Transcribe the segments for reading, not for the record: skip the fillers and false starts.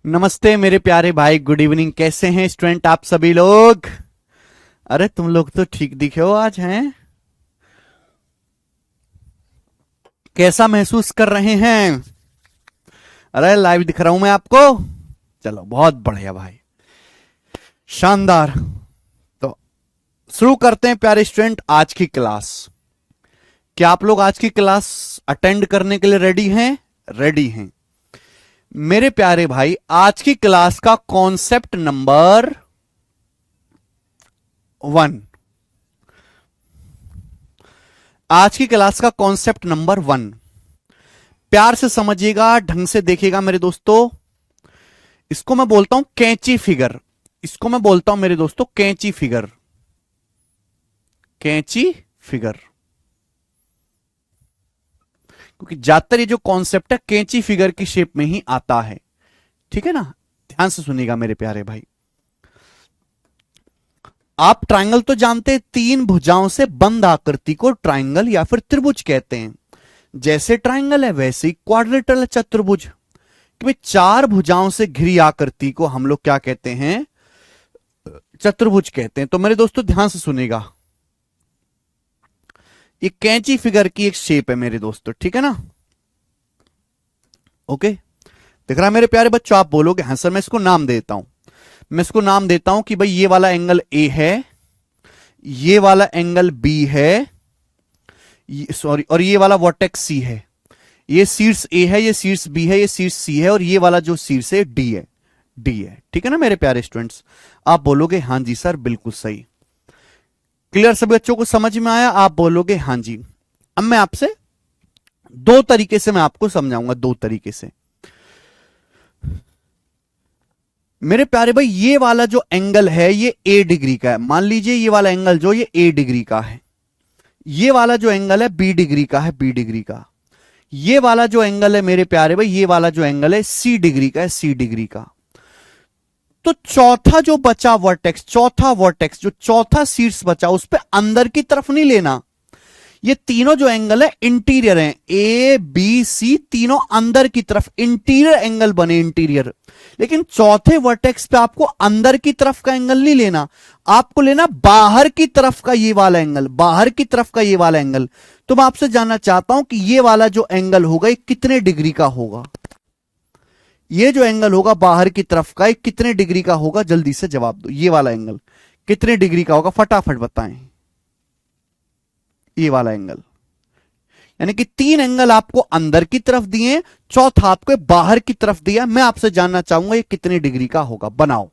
नमस्ते मेरे प्यारे भाई, गुड इवनिंग। कैसे हैं स्टूडेंट आप सभी लोग? अरे तुम लोग तो ठीक दिखे हो आज हैं। कैसा महसूस कर रहे हैं? अरे लाइव दिख रहा हूं मैं आपको। चलो बहुत बढ़िया भाई, शानदार। तो शुरू करते हैं प्यारे स्टूडेंट आज की क्लास। क्या आप लोग आज की क्लास अटेंड करने के लिए रेडी हैं? रेडी हैं मेरे प्यारे भाई। आज की क्लास का कॉन्सेप्ट नंबर 1। आज की क्लास का कॉन्सेप्ट नंबर 1, प्यार से समझिएगा, ढंग से देखिएगा मेरे दोस्तों। इसको मैं बोलता हूं कैंची फिगर। इसको मैं बोलता हूं मेरे दोस्तों कैंची फिगर। कैंची फिगर, क्योंकि ज्यादातर ये जो कॉन्सेप्ट है कैंची फिगर की शेप में ही आता है। ठीक है ना? ध्यान से सुनिएगा मेरे प्यारे भाई। आप ट्रायंगल तो जानते हैं, 3 भुजाओं से बंद आकृति को ट्रायंगल या फिर त्रिभुज कहते हैं। जैसे ट्रायंगल है वैसे ही क्वाड्रिलेटरल है, चतुर्भुज। कि भाई 4 भुजाओं से घिरी आकृति को हम लोग क्या कहते हैं? चतुर्भुज कहते हैं। तो मेरे दोस्तों ध्यान से सुनेगा, ये कैंची फिगर की एक शेप है मेरे दोस्तों। ठीक है ना? ओके, दिख रहा है मेरे प्यारे बच्चों? आप बोलोगे हाँ सर। मैं इसको नाम देता हूं। मैं इसको नाम देता हूं कि भाई ये वाला एंगल ए है, ये वाला एंगल बी है, सॉरी, और ये वाला वर्टेक्स सी है। ये शीर्ष ए है, ये शीर्ष बी है, ये शीर्ष सी है, और ये वाला जो शीर्ष है डी है। डी है। ठीक है ना मेरे प्यारे स्टूडेंट्स? आप बोलोगे हाँ जी सर, बिल्कुल सही। क्लियर? सभी बच्चों को समझ में आया? आप बोलोगे हाँ जी। अब मैं आपसे 2 तरीके से मैं आपको समझाऊंगा, 2 तरीके से। मेरे प्यारे भाई, ये वाला जो एंगल है ये ए डिग्री का है। मान लीजिए ये वाला एंगल जो ये ए डिग्री का है, ये वाला जो एंगल है बी डिग्री का है, बी डिग्री का। ये वाला जो एंगल है मेरे प्यारे भाई, ये वाला जो एंगल है सी डिग्री का है, सी डिग्री का। तो चौथा जो बचा वर्टेक्स, चौथा वर्टेक्स, जो चौथा शीर्ष बचा, उस पे अंदर की तरफ नहीं लेना। ये तीनों जो एंगल है इंटीरियर हैं, ए बी सी, तीनों अंदर की तरफ इंटीरियर एंगल बने, इंटीरियर। लेकिन चौथे वर्टेक्स पे आपको अंदर की तरफ का एंगल नहीं लेना, आपको लेना बाहर की तरफ का ये वाला एंगल, बाहर की तरफ का ये वाला एंगल। तो मैं आपसे जानना चाहता हूं कि ये वाला जो एंगल होगा ये कितने डिग्री का होगा? ये जो एंगल होगा बाहर की तरफ का, ये कितने डिग्री का होगा? जल्दी से जवाब दो। ये वाला एंगल कितने डिग्री का होगा? फटाफट बताएं। ये वाला एंगल, यानी कि 3 एंगल आपको अंदर की तरफ दिए, चौथा आपको बाहर की तरफ दिया। मैं आपसे जानना चाहूंगा ये कितने डिग्री का होगा? बनाओ।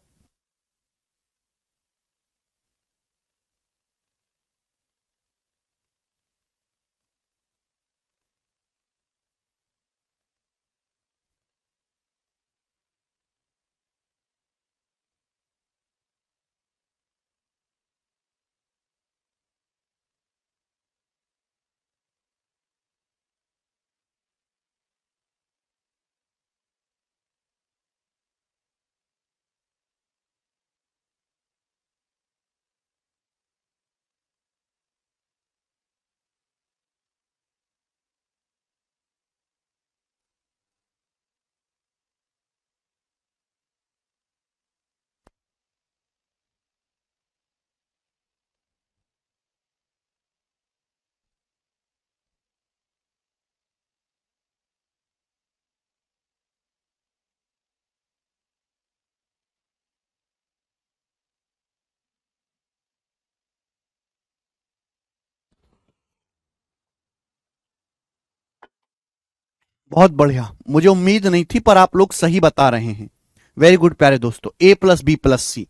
बहुत बढ़िया, मुझे उम्मीद नहीं थी पर आप लोग सही बता रहे हैं। वेरी गुड प्यारे दोस्तों। ए प्लस बी प्लस सी,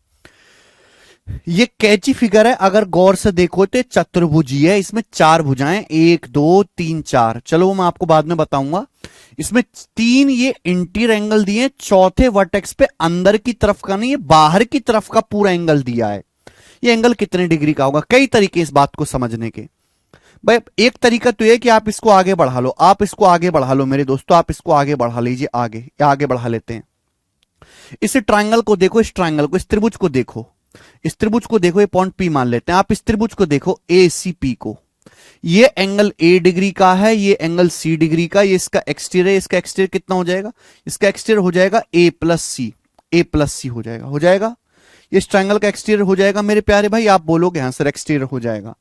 ये कैची फिगर है। अगर गौर से देखो तो चतुर्भुजी है, इसमें 4 भुजाएं, 1 2 3 4। चलो वो मैं आपको बाद में बताऊंगा। इसमें 3 ये इंटीरियर एंगल दिए, चौथे वर्टेक्स पे अंदर की तरफ का नहीं, ये बाहर की तरफ का पूरा एंगल दिया है। ये एंगल कितने डिग्री का होगा? कई तरीके इस बात को समझने के। भाई एक तरीका तो यह कि आप इसको आगे बढ़ा लो, आप इसको आगे बढ़ा लो मेरे दोस्तों, आप इसको आगे बढ़ा लीजिए, आगे या आगे बढ़ा लेते हैं। इस ट्रायंगल को देखो, इस ट्रायंगल को, इस त्रिभुज को देखो, इस त्रिभुज को देखो, ये पॉइंट पी मान लेते हैं। आप इस त्रिभुज को देखो, ए सी पी को, ये एंगल ए डिग्री का है, ये एंगल सी डिग्री का, ये इसका एक्सटीरियर है, इसका एक्सटीरियर कितना हो जाएगा, इसका एक्सटीरियर हो जाएगा A plus C, A plus सी हो जाएगा, हो जाएगा। ये इस ट्रायंगल का एक्सटीरियर हो जाएगा मेरे प्यारे भाई। आप बोलोगे हाँ सर एक्सटीरियर हो जाएगा,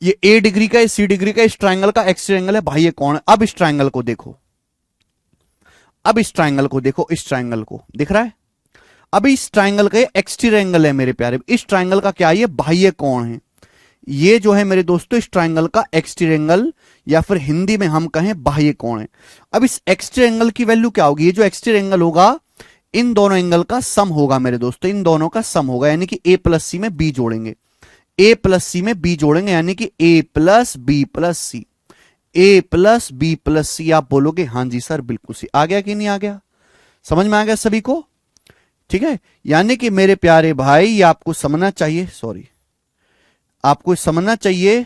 ये ए डिग्री का, ये सी डिग्री का, इस ट्रायंगल का एक्सटीरियर एंगल है भाई। ये कौन है? अब इस ट्रायंगल को देखो, अब इस ट्रायंगल को देखो, इस ट्रायंगल को दिख रहा है। अब इस ट्रायंगल का एक्सटीरियर एंगल है मेरे प्यारे। इस ट्रायंगल का क्या है? ये बाह्य कोण है। ये जो है मेरे दोस्तों इस ट्रायंगल का एक्सटीरियर एंगल, या फिर हिंदी में हम कहें बाह्य कोण है। अब इस एक्सटीरियर एंगल की वैल्यू क्या होगी? ये जो एक्सटीरियर एंगल होगा इन दोनों एंगल का सम होगा मेरे दोस्तों, इन दोनों का सम होगा, यानी कि ए प्लस सी में बी जोड़ेंगे, ए प्लस सी में बी जोड़ेंगे, यानी कि ए प्लस बी प्लस सी, ए प्लस बी प्लस सी। आप बोलोगे हाँ जी सर बिल्कुल सी। आ गया कि नहीं आ गया? समझ में आ गया सभी को? ठीक है, यानी कि मेरे प्यारे भाई ये आपको समझना चाहिए, सॉरी आपको समझना चाहिए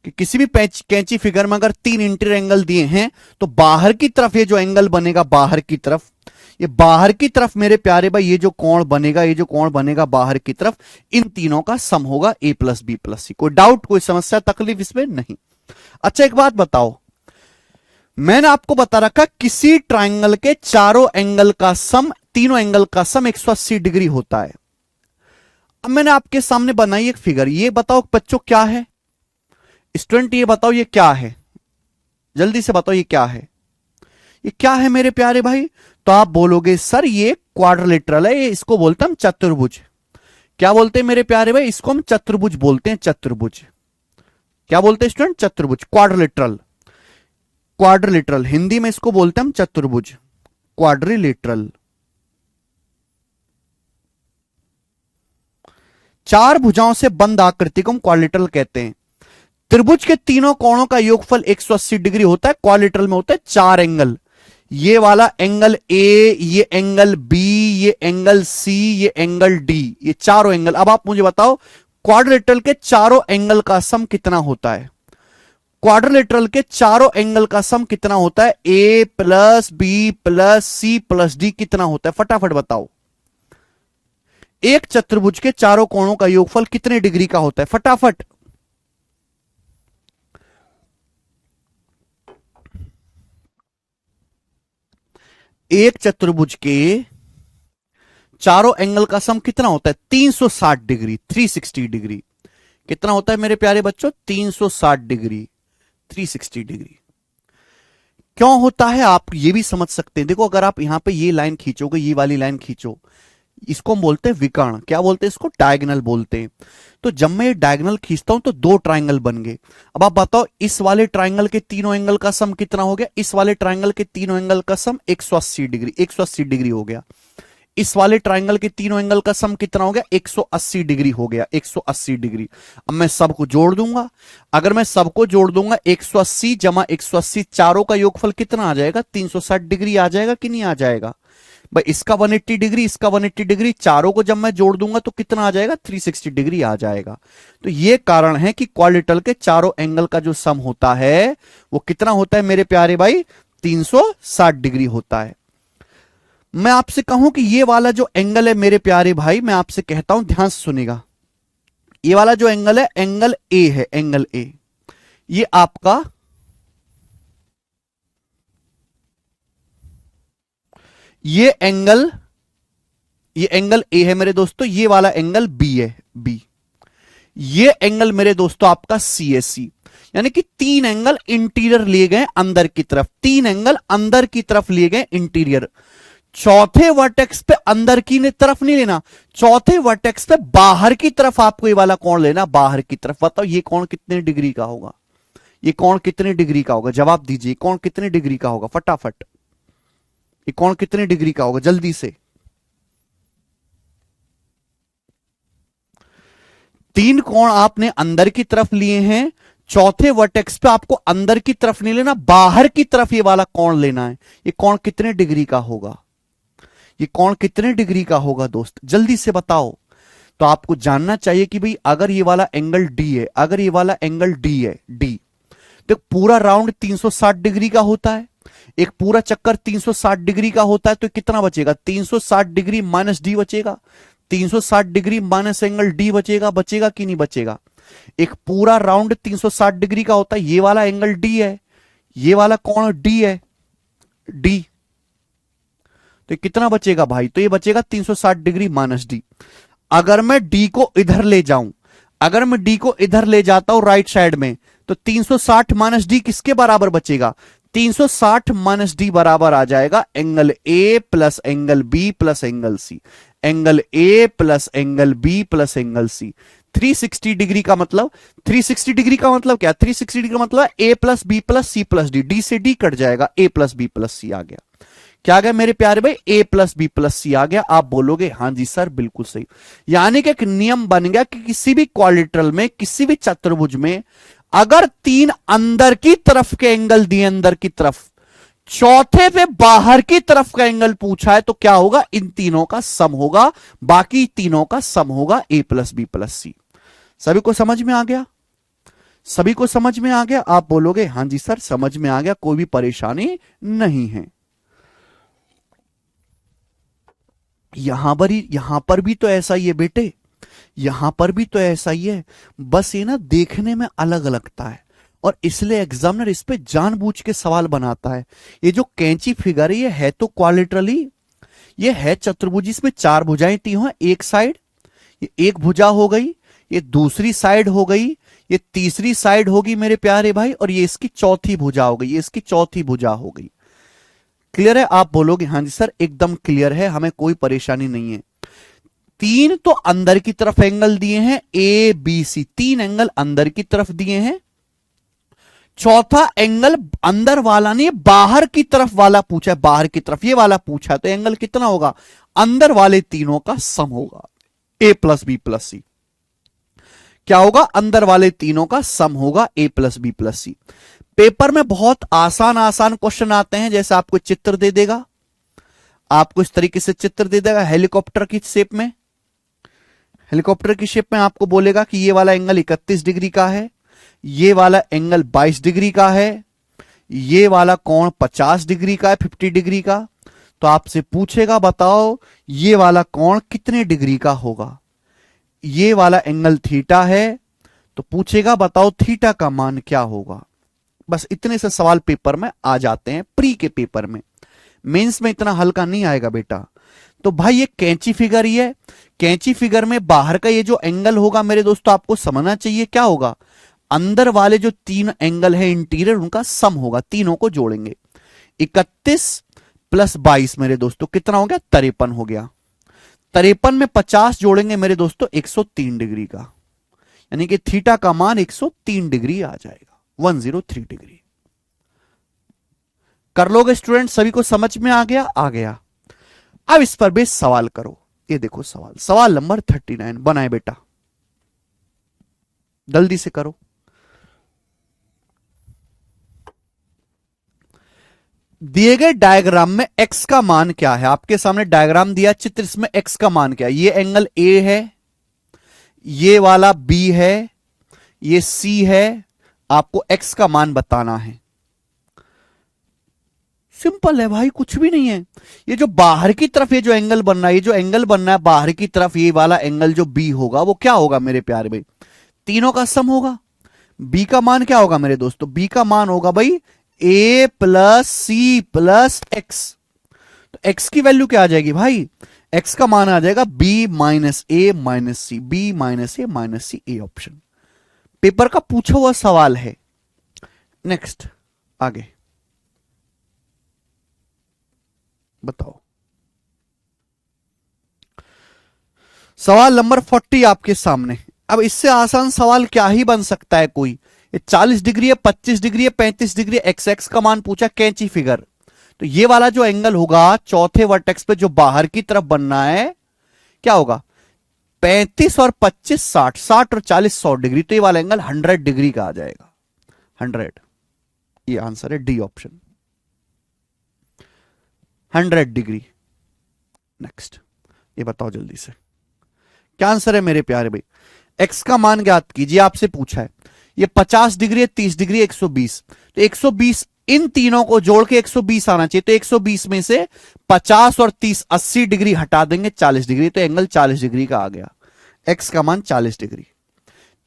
कि किसी भी कैंची फिगर में अगर 3 इंटीरियर एंगल दिए हैं तो बाहर की तरफ ये जो एंगल बनेगा, बाहर की तरफ, ये बाहर की तरफ मेरे प्यारे भाई ये जो कोण बनेगा, ये जो कोण बनेगा बाहर की तरफ, इन तीनों का सम होगा ए प्लस बी प्लस सी। कोई डाउट, कोई समस्या, तकलीफ इसमें नहीं। अच्छा एक बात बताओ, मैंने आपको बता रखा किसी ट्रायंगल के चारों एंगल का सम, तीनों एंगल का सम 180 डिग्री होता है। अब मैंने आपके सामने बनाई एक फिगर, ये बताओ बच्चों क्या है? स्टूडेंट ये बताओ ये क्या है? जल्दी से बताओ ये क्या है? ये क्या है मेरे प्यारे भाई? तो आप बोलोगे सर ये क्वाड्रिलेटरल है, ये इसको बोलते हैं हम चतुर्भुज। क्या बोलते हैं मेरे प्यारे भाई? इसको हम चतुर्भुज बोलते हैं, चतुर्भुज। क्या बोलते हैं स्टूडेंट? चतुर्भुज, क्वाड्रिलेटरल, क्वाड्रिलेटरल हिंदी में इसको बोलते हैं हम चतुर्भुज, क्वाड्रिलेटरल। चार भुजाओं से बंद आकृति को हम क्वाड्रिलेटरल कहते हैं। त्रिभुज के तीनों कोणों का योगफल 180 डिग्री होता है। क्वाड्रिलेटरल में होता है 4 एंगल, ये वाला एंगल ए, ये एंगल बी, ये एंगल सी, ये एंगल डी, ये चारों एंगल। अब आप मुझे बताओ क्वाड्रिलेटरल के चारों एंगल का सम कितना होता है? क्वाड्रिलेटरल के चारों एंगल का सम कितना होता है? A plus B plus C plus D कितना होता है? फटाफट बताओ। एक चतुर्भुज के चारों कोणों का योगफल कितने डिग्री का होता है? फटाफट। एक चतुर्भुज के चारों एंगल का सम कितना होता है? 360 डिग्री, 360 डिग्री। कितना होता है मेरे प्यारे बच्चों? 360 डिग्री, 360 डिग्री। क्यों होता है आप ये भी समझ सकते हैं। देखो अगर आप यहां पे ये लाइन खींचोगे, ये वाली लाइन खींचो, इसको हम बोलते हैं विकर्ण। क्या बोलते हैं इसको? डायगोनल बोलते हैं। तो जब मैं ये डायगोनल खींचता हूं तो 2 ट्रायंगल बन गए। अब आप बताओ इस वाले ट्रायंगल के तीनों एंगल का सम कितना हो गया? इस वाले ट्रायंगल के तीनों एंगल का सम 180 डिग्री, 180 डिग्री हो गया। इस वाले ट्रायंगल के तीनों एंगल का सम कितना हो गया? 180 डिग्री हो गया, 180 डिग्री। अब मैं सबको जोड़ दूंगा। अगर मैं सबको जोड़ दूंगा 180 जमा 180, चारों का योगफल कितना आ जाएगा? 360 डिग्री आ जाएगा कि नहीं आ जाएगा? भाई इसका 180 डिग्री, इसका 180 डिग्री, चारों को जब मैं जोड़ दूंगा तो कितना आ जाएगा? 360 डिग्री आ जाएगा। तो ये कारण है कि क्वाड्रिलेटरल के चारों एंगल का जो सम होता है वो कितना होता है मेरे प्यारे भाई? 360 डिग्री होता है। मैं आपसे कहूं कि ये वाला जो एंगल है मेरे प्यारे भाई, मैं आपसे कहता हूं ध्यान से सुनेगा, ये वाला जो एंगल है एंगल ए है, एंगल ए। ये आपका ये एंगल ए है मेरे दोस्तों, ये वाला एंगल बी है, बी। ये एंगल मेरे दोस्तों आपका सी है, सी। यानी कि 3 एंगल इंटीरियर लिए गए अंदर की तरफ, 3 एंगल अंदर की तरफ लिए गए इंटीरियर। चौथे वर्टेक्स पे अंदर की तरफ नहीं लेना, चौथे वर्टेक्स पे बाहर की तरफ आपको ये वाला कोण लेना, बाहर की तरफ। बताओ ये कोण कितने डिग्री का होगा? ये कोण कितने डिग्री का होगा? जवाब दीजिए, कोण कितने डिग्री का होगा? फटाफट, ये कोण कितने डिग्री का होगा? जल्दी से। 3 कोण आपने अंदर की तरफ लिए हैं, चौथे वर्टेक्स पे आपको अंदर की तरफ नहीं लेना, बाहर की तरफ ये वाला कोण लेना है। ये कोण कितने डिग्री का होगा? ये कोण कितने डिग्री का होगा दोस्त? जल्दी से बताओ। तो आपको जानना चाहिए कि भाई अगर ये वाला एंगल डी है, अगर ये वाला एंगल डी है, डी, तो पूरा राउंड 360 डिग्री का होता है। एक पूरा चक्कर 360 डिग्री का होता है, तो कितना बचेगा? 360 डिग्री माइनस डी बचेगा। 360 डिग्री माइनस एंगल डी बचेगा, बचेगा कि नहीं बचेगा? एक पूरा राउंड 360 डिग्री का होता है, ये वाला एंगल डी है, ये वाला कौन डी है, डी। तो कितना बचेगा भाई? तो ये बचेगा 360 डिग्री माइनस डी। अगर मैं डी को इधर ले जाऊं, अगर मैं डी को इधर ले जाता हूं राइट साइड में, तो 360 माइनस डी किसके बराबर बचेगा? 360 माइनस डी बराबर आ जाएगा angle A plus angle B plus angle C. Angle A plus angle B plus angle C. 360 degree का मतलब, 360 डिग्री का मतलब क्या? 360 डिग्री का मतलब A plus B plus C plus D. D से डी कट जाएगा, A plus B plus C आ गया। क्या आ गया मेरे प्यारे भाई? A plus B plus C आ गया। आप बोलोगे हां जी सर बिल्कुल सही। यानी कि एक नियम बन गया कि किसी भी क्वाड्रिलेटरल में, किसी भी चतुर्भुज में अगर तीन अंदर की तरफ के एंगल दिए, अंदर की तरफ, चौथे पे बाहर की तरफ का एंगल पूछा है, तो क्या होगा? इन तीनों का सम होगा, बाकी तीनों का सम होगा ए प्लस बी प्लस सी। सभी को समझ में आ गया? सभी को समझ में आ गया? आप बोलोगे हां जी सर समझ में आ गया, कोई भी परेशानी नहीं है। यहां पर भी तो ऐसा ही है बेटे, यहां पर भी तो ऐसा ही है, बस ये ना देखने में अलग लगता है और इसलिए एग्जामिनर इस पे जानबूझ के सवाल बनाता है। ये जो कैंची फिगर है, ये है तो क्वाड्रिलेटरली, ये है चतुर्भुज, इसमें चार भुजाएं दी हो, एक साइड, ये एक भुजा हो गई, ये दूसरी साइड हो गई, ये तीसरी साइड होगी मेरे प्यारे भाई, और ये इसकी चौथी भुजा हो गई, ये इसकी चौथी भुजा हो गई। क्लियर है? आप बोलोगे हां जी सर एकदम क्लियर है, हमें कोई परेशानी नहीं है। तीन तो अंदर की तरफ एंगल दिए हैं, ए बी सी, तीन एंगल अंदर की तरफ दिए हैं। चौथा एंगल अंदर वाला नहीं, बाहर की तरफ वाला पूछा है, बाहर की तरफ ये वाला पूछा है, तो एंगल कितना होगा? अंदर वाले तीनों का सम होगा, ए प्लस बी प्लस सी। क्या होगा? अंदर वाले तीनों का सम होगा, ए प्लस बी प्लस सी। पेपर में बहुत आसान आसान क्वेश्चन आते हैं, जैसे आपको चित्र दे देगा, आपको इस तरीके से चित्र दे देगा हेलीकॉप्टर की शेप में, हेलीकॉप्टर की शेप में आपको बोलेगा कि ये वाला एंगल 31 डिग्री का है, ये वाला एंगल 22 डिग्री का है, ये वाला कोण 50 डिग्री का है, 50 डिग्री का। तो आपसे पूछेगा बताओ ये वाला कोण कितने डिग्री का होगा? ये वाला एंगल थीटा है, तो पूछेगा बताओ थीटा का मान क्या होगा? बस इतने से सवाल पेपर में आ जाते हैं, प्री के पेपर में। मेंस में इतना हल्का नहीं आएगा बेटा। तो भाई ये कैंची फिगर ही है, कैंची फिगर में बाहर का ये जो एंगल होगा मेरे दोस्तों, आपको समझना चाहिए क्या होगा? अंदर वाले जो तीन एंगल है इंटीरियर, उनका सम होगा, तीनों को जोड़ेंगे। 31 प्लस 22 मेरे दोस्तों कितना हो गया? 53 हो गया। 53 में 50 जोड़ेंगे मेरे दोस्तों 103 डिग्री का, यानी कि थीटा का मान 103 डिग्री आ जाएगा, 103 डिग्री। कर लोगे स्टूडेंट? सभी को समझ में आ गया? आ गया। अब इस पर बेस सवाल करो। ये देखो सवाल, सवाल नंबर 39 बनाए बेटा, जल्दी से करो। दिए गए डायग्राम में x का मान क्या है? आपके सामने डायग्राम दिया चित्र, इसमें x का मान क्या है? ये एंगल A है, ये वाला B है, ये C है, आपको x का मान बताना है। सिंपल है भाई, कुछ भी नहीं है। ये जो बाहर की तरफ ये जो एंगल बन रहा है, ये जो एंगल बन रहा है बाहर की तरफ, ये वाला एंगल जो B होगा वो क्या होगा मेरे प्यारे भाई? तीनों का सम होगा। B का मान क्या होगा मेरे दोस्तों? B का मान होगा भाई A plus C plus X. तो x की वैल्यू क्या आ जाएगी भाई? x का मान आ जाएगा B minus A minus C, B minus A minus C, A option. Paper का पूछा हुआ सवाल है। नेक्स्ट आगे बताओ। सवाल नंबर 40 आपके सामने। अब इससे आसान सवाल क्या ही बन सकता है कोई? ये 40 डिग्री है, 25 डिग्री है, 35 डिग्री, एक्स एक्स का मान पूछा, कैंची फिगर। तो ये वाला जो एंगल होगा चौथे वर्टेक्स पे जो बाहर की तरफ बनना है, क्या होगा? 35 और 25 60, 60 और 40 100 डिग्री। तो ये वाला एंगल 100 डिग्री का आ जाएगा, 100। ये आंसर है डी ऑप्शन, 100 डिग्री। नेक्स्ट ये बताओ जल्दी से क्या आंसर है मेरे प्यारे भाई? एक्स का मान ज्ञात कीजिए, आपसे पूछा है। ये 50 डिग्री है, 30 डिग्री, 120। तो 120 इन तीनों को जोड़ के 120 आना चाहिए। तो 120 में से 50 और 30 80 डिग्री हटा देंगे, 40 डिग्री। तो एंगल 40 डिग्री का आ गया, एक्स का मान 40 डिग्री।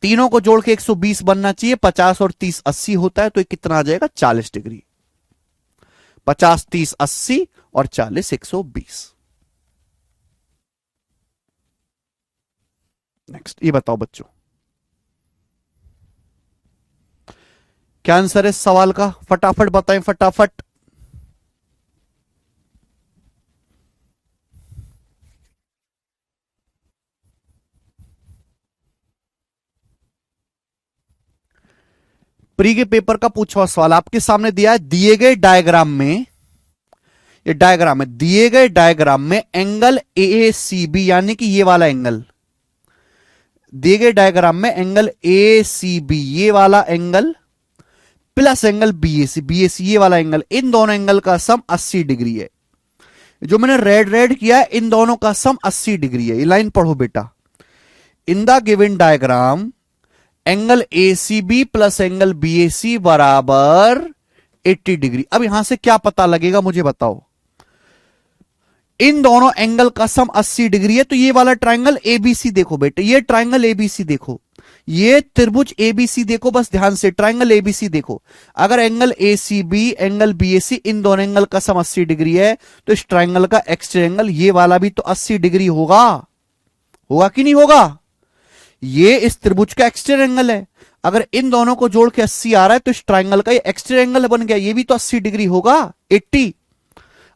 तीनों को जोड़ के 120 बनना चाहिए, 50 और 30 80 होता है, तो ये कितना आ जाएगा 40 डिग्री। 50 30 80 और 40 120। नेक्स्ट ये बताओ बच्चों, क्या आंसर है इस सवाल का? फटाफट बताएं, फटाफट। प्री के पेपर का पूछा हुआ सवाल आपके सामने दिया है। दिए गए डायग्राम में, ये डायग्राम है, दिए गए डायग्राम में एंगल ए सी बी, यानी कि ये वाला एंगल, दिए गए डायग्राम में एंगल ए सी बी, ये वाला angle plus angle B A सी, ये वाला एंगल, इन दोनों एंगल का सम 80 डिग्री है। जो मैंने रेड रेड किया है, इन दोनों का सम 80 डिग्री है। ये लाइन पढ़ो बेटा। In the given diagram angle A C B plus angle B A C बराबर 80 डिग्री। अब यहां से क्या पता लगेगा मुझे बताओ? इन दोनों एंगल का सम 80 डिग्री है, तो ये वाला ट्राइंगल एबीसी देखो बेटे, ये ट्राइंगल एबीसी देखो, ये त्रिभुज एबीसी देखो, बस ध्यान से ट्राइंगल एबीसी देखो। अगर एंगल एसीबी एंगल बीएसी इन दोनों एंगल का सम 80 डिग्री है, तो इस ट्राइंगल का एक्सटेरियर एंगल ये वाला भी तो 80 डिग्री होगा। होगा कि नहीं होगा? ये इस त्रिभुज का एक्सटेरियर एंगल है। अगर इन दोनों को जोड़ के 80 आ रहा है, तो इस ट्राइंगल का ये एक्सटेरियर एंगल बन गया, ये भी तो 80 डिग्री होगा, 80।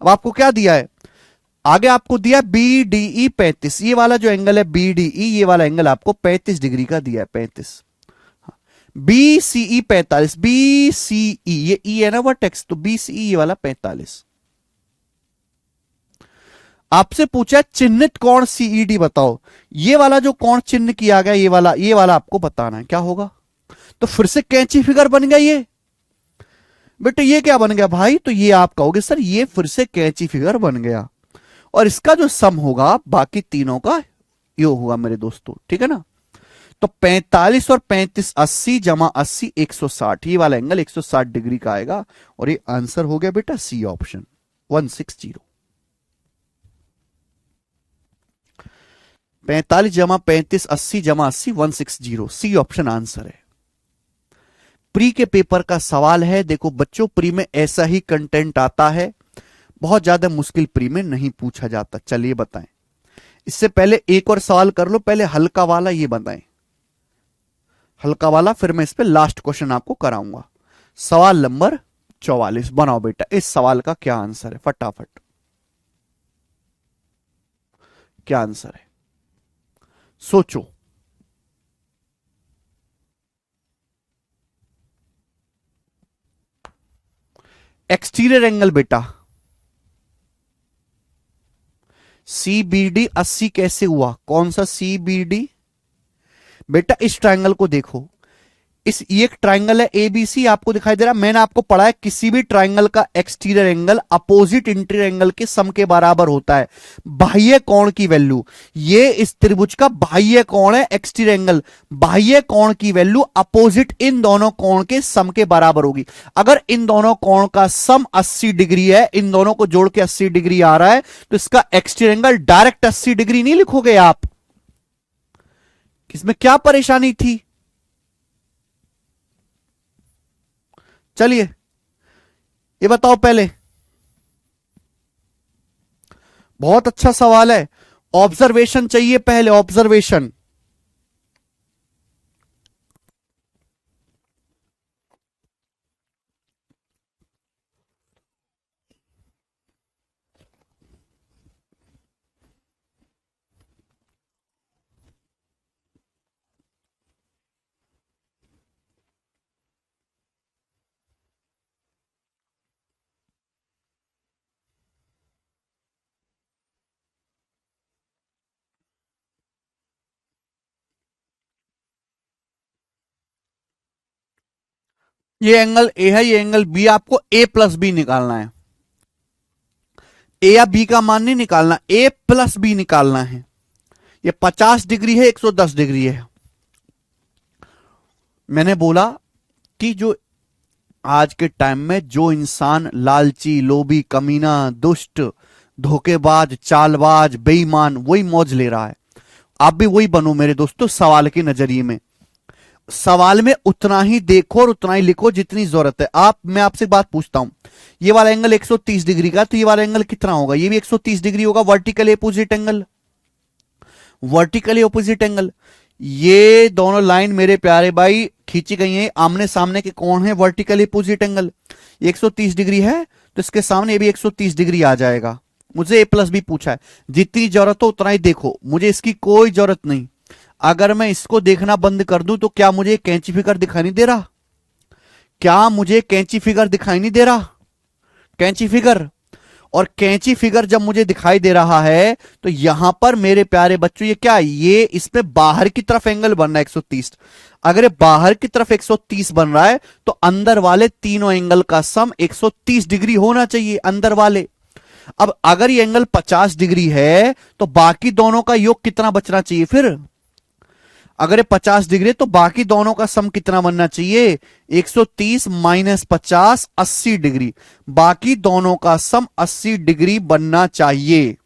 अब आपको क्या दिया है? आगे आपको दिया बी डी ई 35, ये वाला जो एंगल है बी डी ई, ये वाला एंगल आपको 35 डिग्री का दिया है, 35। बी सी ई 45, बी सी ई, ये ई है ना वर्टेक्स, तो बी सी ई ये वाला 45। आपसे पूछा चिन्हित कोण सीईडी बताओ। ये वाला जो कोण चिन्ह किया गया, ये वाला आपको बताना है क्या होगा। तो फिर से कैंची फिगर बन गया ये बेटे, ये क्या बन गया भाई? तो ये आप कहोगे सर ये फिर से कैंची फिगर बन गया, और इसका जो सम होगा बाकी तीनों का यो होगा मेरे दोस्तों, ठीक है ना। तो 45 और 35 80 जमा 80 160, ये वाला एंगल 160 डिग्री का आएगा, और ये आंसर हो गया बेटा सी ऑप्शन 160। 45 जमा 35 80 जमा 80 160, सी ऑप्शन आंसर है। प्री के पेपर का सवाल है। देखो बच्चों, प्री में ऐसा ही कंटेंट आता है, बहुत ज्यादा मुश्किल प्री में नहीं पूछा जाता। चलिए बताएं, इससे पहले एक और सवाल कर लो, पहले हल्का वाला ये बताएं, हल्का वाला, फिर मैं इस पे लास्ट क्वेश्चन आपको कराऊंगा। सवाल नंबर 44 बनाओ बेटा, इस सवाल का क्या आंसर है? फटाफट क्या आंसर है, सोचो। एक्सटीरियर एंगल बेटा, सीबीडी 80 कैसे हुआ? कौन सा सीबीडी बेटा? इस ट्रायंगल को देखो, इस ये एक ट्राइंगल है एबीसी, आपको दिखाई दे रहा है। मैंने आपको पढ़ा है किसी भी ट्राइंगल का exterior angle opposite interior angle के सम के बराबर होता है। बाह्य कोण की वैल्यू, ये इस त्रिभुज का बाह्य कोण है एक्सटीरियर एंगल, बाह्य कोण की वैल्यू अपोजिट इन दोनों कोण के सम के बराबर होगी। अगर इन दोनों कोण का सम 80 डिग्री है, इन दोनों को जोड़ के 80 डिग्री आ रहा है, तो इसका एक्सटीरियर एंगल डायरेक्ट 80 डिग्री नहीं लिखोगे आप। इसमें क्या परेशानी थी? चलिए ये बताओ पहले। बहुत अच्छा सवाल है, ऑब्जर्वेशन चाहिए पहले, ऑब्जर्वेशन। ये एंगल ए है, ये एंगल बी, आपको ए प्लस बी निकालना है। ए या बी का मान नहीं निकालना, ए प्लस बी निकालना है। ये 50 डिग्री है, 110 डिग्री है। मैंने बोला कि जो आज के टाइम में जो इंसान लालची, लोभी, कमीना, दुष्ट, धोखेबाज, चालबाज, बेईमान, वही मौज ले रहा है। आप भी वही बनो मेरे दोस्तों, सवाल के नजरिए में। सवाल में उतना ही देखो और उतना ही लिखो जितनी जरूरत है। मैं आपसे एक बात पूछता हूं, ये वाला एंगल 130 डिग्री का, तो ये वाला एंगल कितना होगा? ये भी 130 डिग्री होगा, vertically opposite angle. Vertically opposite angle. ये दोनों लाइन मेरे प्यारे भाई खींची गई हैं, आमने सामने के कोण है, वर्टिकली अपोजिट एंगल। 130 डिग्री है तो इसके सामने भी 130 डिग्री आ जाएगा। मुझे ए प्लस भी पूछा है, जितनी जरूरत हो उतना ही देखो, मुझे इसकी कोई जरूरत नहीं। अगर मैं इसको देखना बंद कर दूं तो क्या मुझे कैंची फिगर दिखाई नहीं दे रहा? क्या मुझे कैंची फिगर दिखाई नहीं दे रहा? कैंची फिगर। और कैंची फिगर जब मुझे दिखाई दे रहा है तो यहां पर मेरे प्यारे बच्चों ये क्या है? ये इसमें बाहर की तरफ एंगल बन रहा है 130। अगर ये बाहर की तरफ 130 बन रहा है तो अंदर वाले तीनों एंगल का सम 130 डिग्री होना चाहिए, अंदर वाले। अब अगर ये एंगल 50 डिग्री है तो बाकी दोनों का योग कितना बचना चाहिए फिर? अगर ये 50 डिग्री है तो बाकी दोनों का सम कितना बनना चाहिए? 130 माइनस 50, 80 डिग्री। बाकी दोनों का सम 80 डिग्री बनना चाहिए।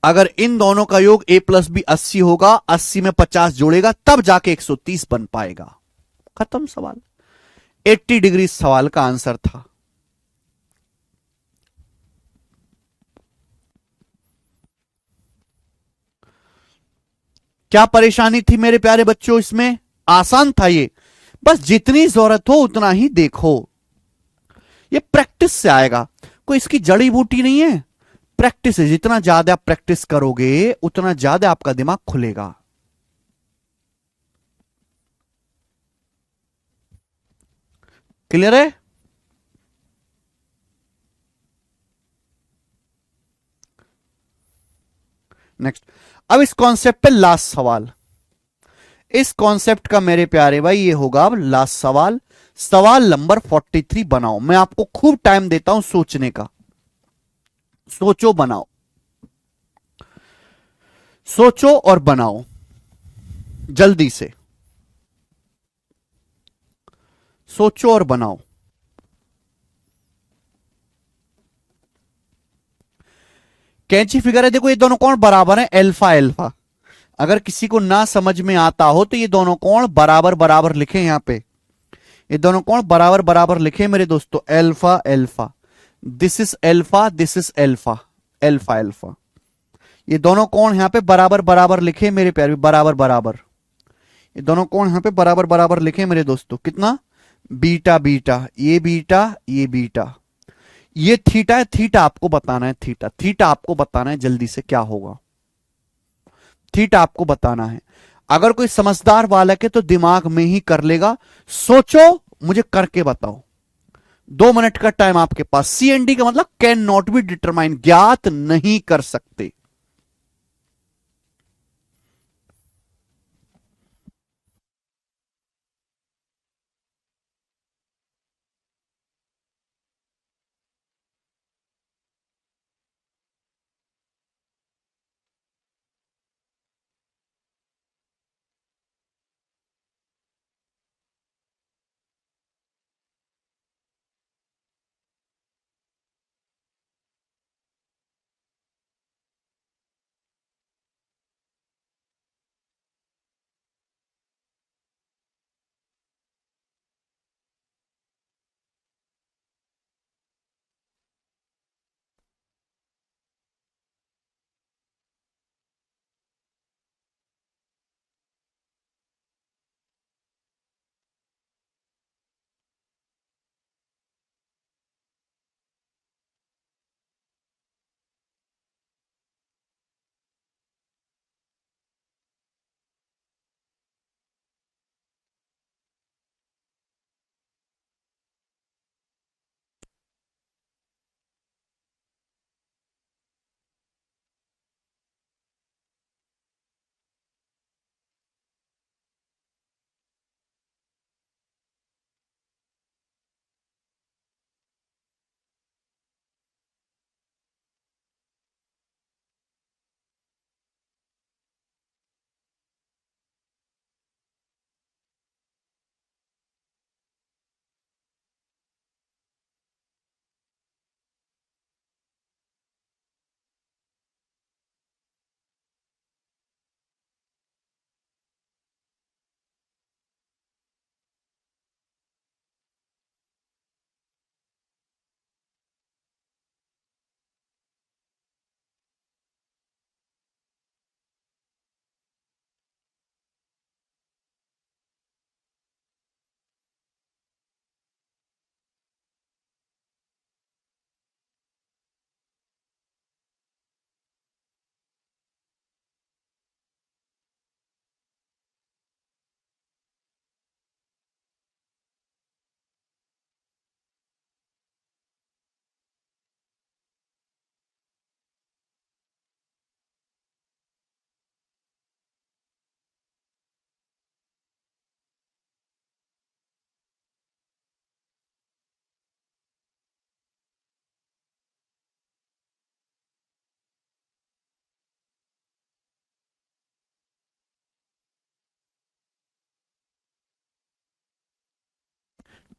अगर इन दोनों का योग a प्लस बी 80 होगा, 80 में 50 जोड़ेगा तब जाके 130 बन पाएगा। खत्म सवाल। 80 डिग्री सवाल का आंसर था। क्या परेशानी थी मेरे प्यारे बच्चों इसमें? आसान था ये, बस जितनी जरूरत हो उतना ही देखो। ये प्रैक्टिस से आएगा, कोई इसकी जड़ी बूटी नहीं है। प्रैक्टिस है, जितना ज्यादा आप प्रैक्टिस करोगे उतना ज्यादा आपका दिमाग खुलेगा। क्लियर है? नेक्स्ट। अब इस कॉन्सेप्ट पे लास्ट सवाल। इस कॉन्सेप्ट का मेरे प्यारे भाई ये होगा अब लास्ट सवाल। सवाल नंबर 43 बनाओ। मैं आपको खूब टाइम देता हूं सोचने का। सोचो बनाओ, सोचो और बनाओ जल्दी से। सोचो और बनाओ। कैंची फिगर है, देखो ये दोनों कोण बराबर है, एल्फा एल्फा। अगर किसी को ना समझ में आता हो तो ये दोनों कोण बराबर बराबर लिखे यहां पे। ये दोनों कोण बराबर बराबर लिखे मेरे दोस्तों, alpha alpha. This is alpha, this is alpha, alpha alpha. ये दोनों कोण यहां पे बराबर बराबर लिखे मेरे प्यारे, बराबर बराबर। ये दोनों कोण यहां पे बराबर बराबर लिखे मेरे दोस्तों, कितना? बीटा बीटा, ये बीटा ये बीटा। ये थीटा है, थीटा आपको बताना है, थीटा थीटा आपको बताना है जल्दी से क्या होगा। थीटा आपको बताना है। अगर कोई समझदार बालक है तो दिमाग में ही कर लेगा। सोचो, मुझे करके बताओ। 2 मिनट का टाइम आपके पास। सी एंड डी का मतलब कैन नॉट बी डिटरमाइन, ज्ञात नहीं कर सकते।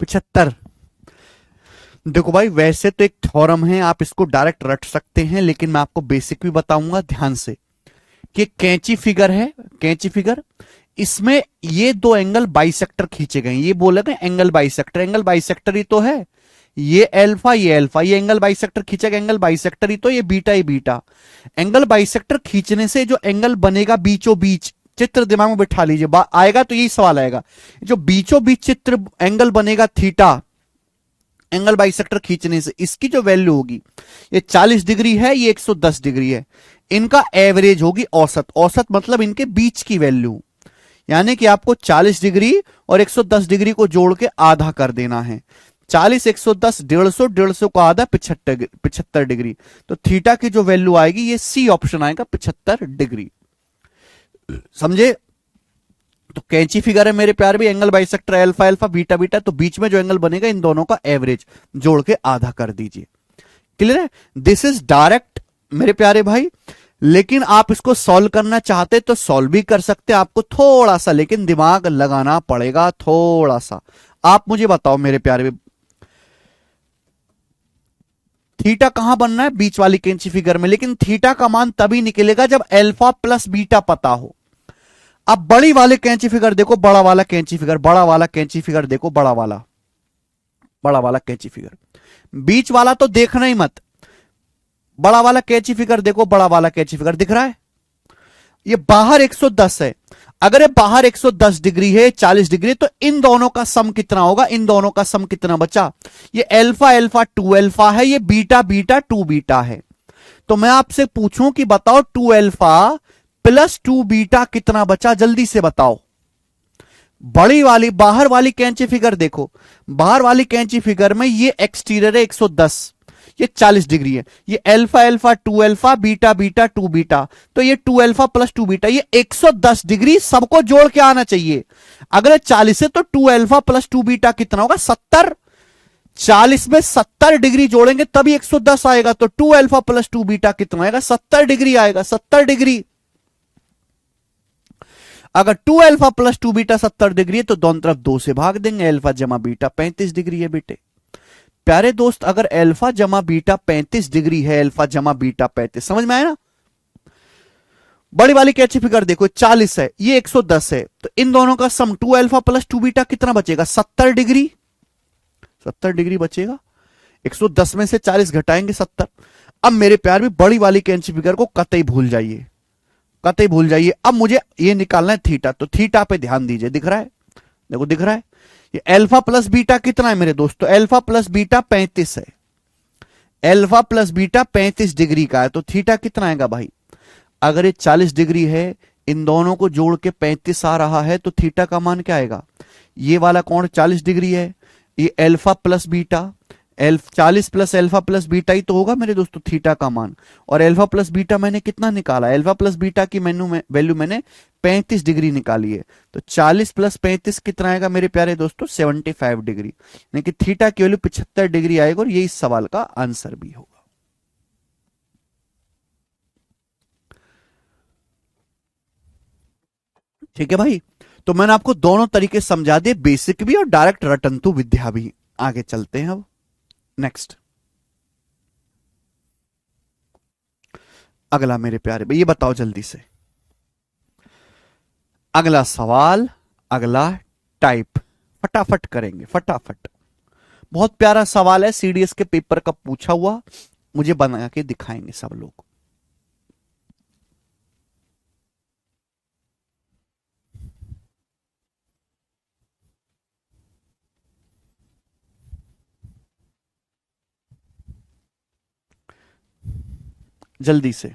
75। देखो भाई, वैसे तो एक थ्योरम है, आप इसको डायरेक्ट रट सकते हैं, लेकिन मैं आपको बेसिक भी बताऊंगा ध्यान से कि कैंची फिगर है, कैंची फिगर, इसमें ये दो एंगल बाइसेक्टर खींचे गए, ये बोले गए एंगल बाइसेक्टर, एंगल बाइसेक्टर ही तो है, ये अल्फा ये अल्फा, ये एंगल बाइसेक्टर खींचा गया, एंगल बाइसेक्टर ही तो, ये बीटा ही बीटा। एंगल बाइसेक्टर खींचने से जो एंगल बनेगा बीचों बीच, चित्र दिमाग में बिठा लीजिए, आएगा तो यही सवाल आएगा, जो बीचों बीच चित्र एंगल बनेगा थीटा, एंगल बाइसेक्टर खींचने से इसकी जो वैल्यू होगी, ये 40 डिग्री है, ये 110 डिग्री है, इनका एवरेज होगी औसत, औसत मतलब इनके बीच की वैल्यू, यानी कि आपको 40 डिग्री और 110 डिग्री को जोड़ के आधा कर देना है। 40 110 150, 150 को आधा 75 डिग्री, तो थीटा की जो वैल्यू आएगी ये सी ऑप्शन आएगा 75 डिग्री। समझे? तो कैंची फिगर है मेरे प्यार भी, angle bisector alpha alpha beta beta, तो बीच में जो एंगल बनेगा इन दोनों का एवरेज जोड़ के आधा कर दीजिए। क्लियर है? दिस इज डायरेक्ट मेरे प्यारे भाई, लेकिन आप इसको सॉल्व करना चाहते तो सॉल्व भी कर सकते, आपको थोड़ा सा लेकिन दिमाग लगाना पड़ेगा, थोड़ा सा। आप मुझे बताओ मेरे प्यारे, थीटा कहां बनना है? बीच वाली कैंची फिगर में, लेकिन थीटा का मान तभी निकलेगा जब अल्फा प्लस बीटा पता हो। अब बड़ी वाले कैंची फिगर देखो, बड़ा वाला कैंची फिगर, बड़ा वाला कैंची फिगर देखो, बड़ा वाला, बड़ा वाला कैंची फिगर, बीच वाला तो देखना ही मत, बड़ा वाला कैंची फिगर देखो, बड़ा वाला कैंची फिगर दिख रहा है, ये बाहर 110 है, अगर ये बाहर 110 डिग्री है, 40 डिग्री, तो इन दोनों का सम कितना होगा? इन दोनों का सम कितना बचा? ये अल्फा अल्फा 2 अल्फा है, ये बीटा बीटा 2 बीटा है। तो मैं आपसे पूछूं कि बताओ 2 अल्फा प्लस 2 बीटा कितना बचा? जल्दी से बताओ। बड़ी वाली बाहर वाली कैंची फिगर देखो, बाहर वाली कैंची फिगर में ये एक्सटीरियर है 110, ये 40 डिग्री है, ये alpha alpha 2 alpha beta beta 2 beta, तो ये 2 अल्फा प्लस 2 बीटा, ये 110 डिग्री सबको जोड़ के आना चाहिए। अगर 40 है तो 2 अल्फा प्लस 2 बीटा कितना होगा? 70। 40 में 70 डिग्री जोड़ेंगे तभी 110 आएगा, तो 2 अल्फा प्लस 2 बीटा कितना आएगा? 70 डिग्री आएगा, 70 डिग्री। अगर 2 अल्फा प्लस 2 बीटा 70 डिग्री है तो दोनों तरफ 2 से भाग देंगे, अल्फा जमा बीटा 35 डिग्री है बेटे। प्यारे दोस्त, अगर अल्फा जमा बीटा 35 डिग्री है, अल्फा जमा बीटा 35, समझ में आया ना? बड़ी वाली कैंची फिगर देखो, 40 है, ये 110 है, तो इन दोनों का सम 2 अल्फा प्लस 2 बीटा कितना बचेगा? 70 डिग्री, 70 डिग्री बचेगा। 110 में से 40 घटाएंगे 70। अब मेरे प्यार भी बड़ी वाली कैंची फिगर को कतई भूल जाइए, कतई भूल जाइए। अब मुझे ये निकालना है थीटा, तो थीटा पे ध्यान दीजिए, दिख रहा है? देखो दिख रहा है, ये अल्फा प्लस बीटा कितना है मेरे दोस्तों? अल्फा प्लस बीटा 35 है, अल्फा प्लस बीटा 35 डिग्री का है, तो थीटा कितना आएगा भाई? अगर ये 40 डिग्री है, इन दोनों को जोड़ के 35 आ रहा है, तो थीटा का मान क्या आएगा? ये वाला कोण 40 डिग्री है, ये alpha plus beta, 40 plus alpha plus beta ही तो होगा मेरे दोस्तों थीटा का मान। और अल्फा प्लस बीटा मैंने कितना निकाला? अल्फा प्लस बीटा की वैल्यू मैंने 35 डिग्री निकाली है, तो 40 प्लस 35 कितना आएगा मेरे प्यारे दोस्तों? 75 डिग्री, यानी कि थीटा की वैल्यू 75 डिग्री आएगा, और यही इस सवाल का आंसर भी होगा। ठीक है भाई, तो मैंने आपको दोनों तरीके समझा दिए, बेसिक भी और डायरेक्ट रटंतु विद्या भी। आगे चलते हैं अब नेक्स्ट, अगला मेरे प्यारे भाई, ये बताओ जल्दी से, अगला सवाल, अगला टाइप, फटाफट करेंगे फटाफट। बहुत प्यारा सवाल है, सीडीएस के पेपर का पूछा हुआ, मुझे बना के दिखाएंगे सब लोग। जल्दी से,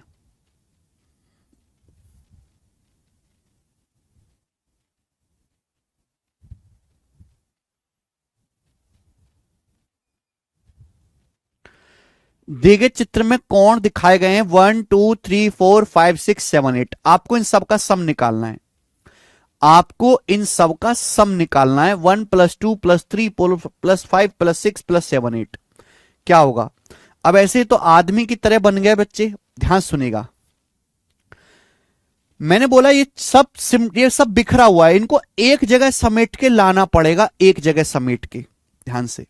दिए गए चित्र में कोण दिखाए गए हैं 1 2 3 4 5 6 7 8, आपको इन सब का सम निकालना है, आपको इन सब का सम निकालना है। 1 + 2 + 3 + 5 + 6 + 7 8 क्या होगा? अब ऐसे तो आदमी की तरह बन गए बच्चे, ध्यान सुनेगा। मैंने बोला ये सब बिखरा हुआ है, इनको एक जगह समेट के लाना पड़ेगा, एक जगह समेट के। ध्यान से।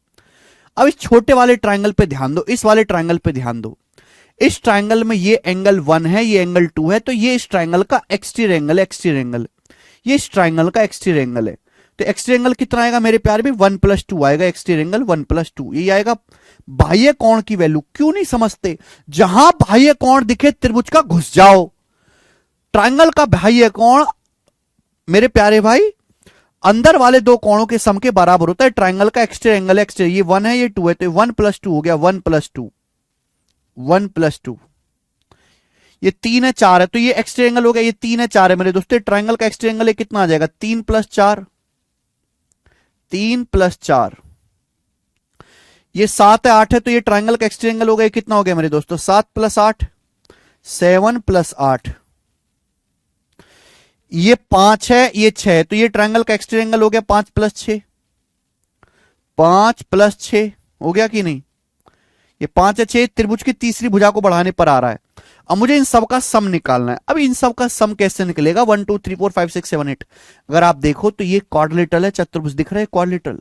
अब इस छोटे वाले ट्रायंगल पे ध्यान दो, इस वाले ट्रायंगल पे ध्यान दो। इस ट्रायंगल में ये एंगल 1 है, ये एंगल 2 है, तो ये इस ट्रायंगल का एक्सटीरियर एंगल है, एक्सटीरियर एंगल। ये इस ट्रायंगल का एक्सटीरियर एंगल है। तो एक्सटीरियर एंगल कितना आएगा मेरे प्यारे भी? 1+2 आएगा। एक्सटीरियर एंगल 1+2 ये आएगा। बाह्य कोण की वैल्यू क्यों नहीं समझते? जहां बाह्य कोण दिखे त्रिभुज का घुस जाओ। ट्रायंगल का बाह्य कोण मेरे प्यारे भाई अंदर वाले दो कोणों के सम के बराबर होता है। ट्रायंगल का एक्सटीरियर एंगल, एक्सटीरियर, ये 1 है, ये 2 है, तो 1+2 हो गया। 1+2, 1+2, ये 3 है, 4 है, तो ये एक्सटीरियर एंगल हो गया। ये 3 है, 4 है मेरे दोस्तों। ट्रायंगल का एक्सटीरियर एंगल कितना आ जाएगा? 3+4, 3+4, ये 7 है, 8 है, तो ये ट्रायंगल का एक्सटीरियर एंगल हो गया। कितना हो गया मेरे दोस्तों? 7+8, 7+8, ये 5 है, ये 6 है, तो ये ट्रायंगल का एक्सटीरियर एंगल हो गया 5+6, 5+6 हो गया कि नहीं? ये 5 है, 6 त्रिभुज की तीसरी भुजा को बढ़ाने पर आ रहा है। अब मुझे इन सब का सम निकालना है। अब इन सब का सम कैसे निकलेगा? 1 2 3 4 5 6 7 8। अगर आप देखो तो ये क्वाड्रिलेटरल है, चतुर्भुज दिख रहा है, क्वाड्रिलेटरल।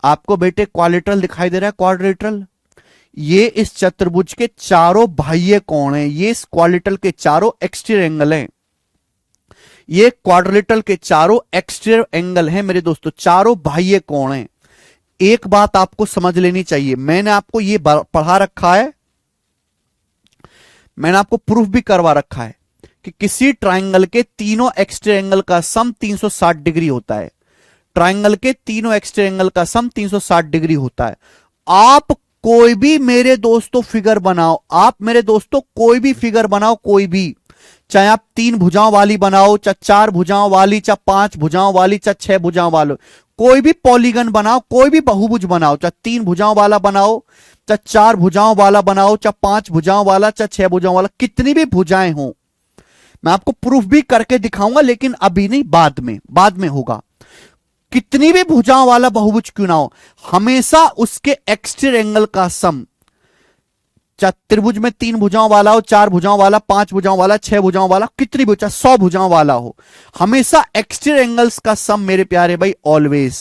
आपको बेटे क्वाड्रिलेटरल दिखाई दे रहा है, क्वाड्रिलेटरल। ये इस चतुर्भुज के चारों बाह्य कोण हैं, ये इस क्वाड्रिलेटरल के चारों एक्सटीरियर एंगल हैं। ये क्वाड्रिलेटरल के चारों एक्सटीरियर एंगल हैं मेरे दोस्तों, चारों बाह्य कोण हैं। एक बात आपको समझ लेनी चाहिए, मैंने आपको ये पढ़ा रखा है, मैंने आपको प्रूफ भी करवा रखा है कि किसी ट्रायंगल के तीनों एक्सटीरियर एंगल का सम 360 डिग्री होता है। ट्रायंगल के तीनों एक्सटीरियर एंगल का सम 360 डिग्री होता है। आप कोई भी मेरे दोस्तों फिगर बनाओ, आप मेरे दोस्तों कोई भी फिगर बनाओ, कोई भी, चाहे आप 3 भुजाओं वाली बनाओ, चाहे 4 भुजाओं वाली, चाहे 5 भुजाओं वाली, चाहे 6 भुजाओं वाली, कोई भी पॉलीगन बनाओ, कोई भी बहुभुज बनाओ, चाहे 3 भुजाओं वाला बनाओ, चाहे 4 भुजाओं वाला बनाओ, चाहे 5 भुजाओं वाला, चाहे 6 भुजाओं वाला, कितनी भी भुजाएं हो, मैं आपको प्रूफ भी करके दिखाऊंगा, लेकिन अभी नहीं, बाद में होगा। कितनी भी भुजाओं वाला बहुभुज क्यों ना हो, हमेशा उसके एक्सटीरियर एंगल का सम, चाहे त्रिभुज में 3 भुजाओं वाला हो, 4 भुजाओं वाला, 5 भुजाओं वाला, 6 भुजाओं वाला, कितनी भी, चाहे 100 भुजाओं वाला हो, हमेशा एक्सटीरियर एंगल्स का सम मेरे प्यारे भाई ऑलवेज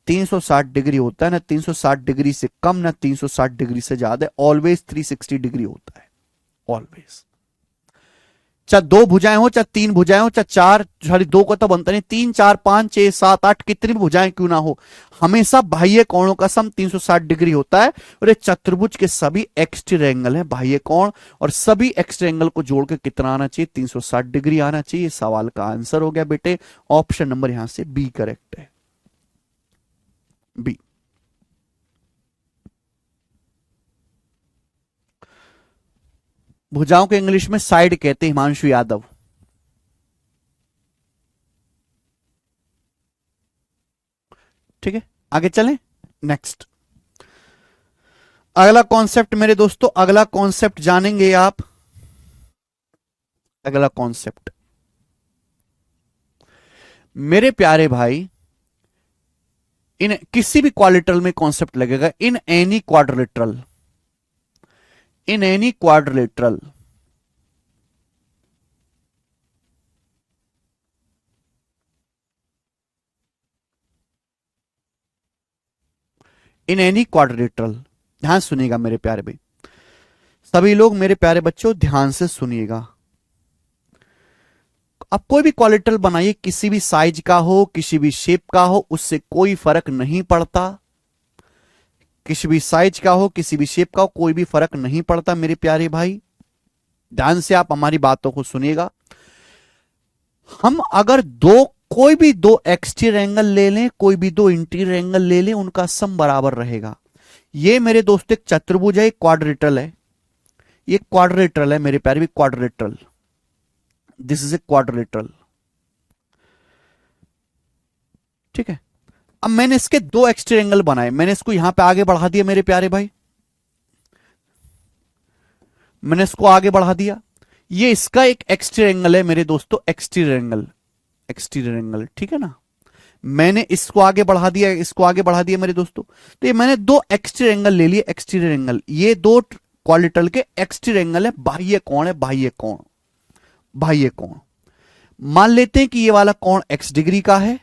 360 डिग्री होता है। ना 360 डिग्री से कम, ना 360 डिग्री से ज्यादा, ऑलवेज 360 डिग्री होता है, ऑलवेज। चाहे 2 भुजाएं हो, चाहे 3 भुजाएं हो, चाहे 4, सॉरी 2 को तो बनता नहीं, 3 4 5 6 7 8, कितनी भी भुजाएं क्यों ना हो, हमेशा बाह्य कोणों का सम 360 डिग्री होता है। और ये चतुर्भुज के सभी एक्सटीरियर एंगल है बाह्य कोण, और सभी एक्सटीरियर एंगल को जोड़ के कितना आना चाहिए? 360 डिग्री आना चाहिए। सवाल का आंसर हो गया बेटे ऑप्शन नंबर यहां से बी करेक्ट है, बी। भुजाओं को इंग्लिश में साइड कहते हैं, हिमांशु यादव। ठीक है, आगे चलें। नेक्स्ट अगला कॉन्सेप्ट मेरे दोस्तों, अगला कॉन्सेप्ट जानेंगे आप। अगला कॉन्सेप्ट मेरे प्यारे भाई, इन किसी भी क्वाड्रिलेटरल में कॉन्सेप्ट लगेगा, in any quadrilateral, in any quadrilateral, in any quadrilateral, ध्यान सुनिएगा मेरे प्यारे भाई, सभी लोग मेरे प्यारे बच्चों ध्यान से सुनिएगा। आप कोई भी क्वाड्रिलेटरल बनाइए, किसी भी साइज का हो, किसी भी शेप का हो, उससे कोई फर्क नहीं पड़ता। किसी भी साइज का हो, किसी भी शेप का हो, कोई भी फर्क नहीं पड़ता मेरे प्यारे भाई। ध्यान से आप हमारी बातों को सुनिएगा। हम अगर कोई भी 2 एक्सटीरियर एंगल ले लें, कोई भी 2 इंटीरियर एंगल ले लें, उनका सम बराबर रहेगा। ये मेरे दोस्त एक चतुर्भुज है, एक क्वाड्रिलेटरल है, ये क्वाड्रिलेटरल है मेरे प्यारे भी, quadrilateral, this is a quadrilateral. ठीक है, अब मैंने इसके 2 एक्सटीरियर एंगल बनाए, मैंने इसको यहां पे आगे बढ़ा दिया मेरे प्यारे भाई, मैंने इसको आगे बढ़ा दिया। ये इसका एक एक्सटीरियर एंगल है मेरे दोस्तों, एक्सटीरियर एंगल, एक्सटीरियर एंगल, ठीक है ना। मैंने इसको आगे बढ़ा दिया, इसको आगे बढ़ा दिया मेरे दोस्तों। तो ये मैंने 2 एक्सटीरियर एंगल ले लिए, एक्सटीरियर एंगल, ये 2 क्वाड्रिलेटरल के एक्सटीरियर एंगल है, बाह्य कोण है, बाह्य कोण, बाह्य कोण। मान लेते हैं कि ये वाला कोण x डिग्री का है,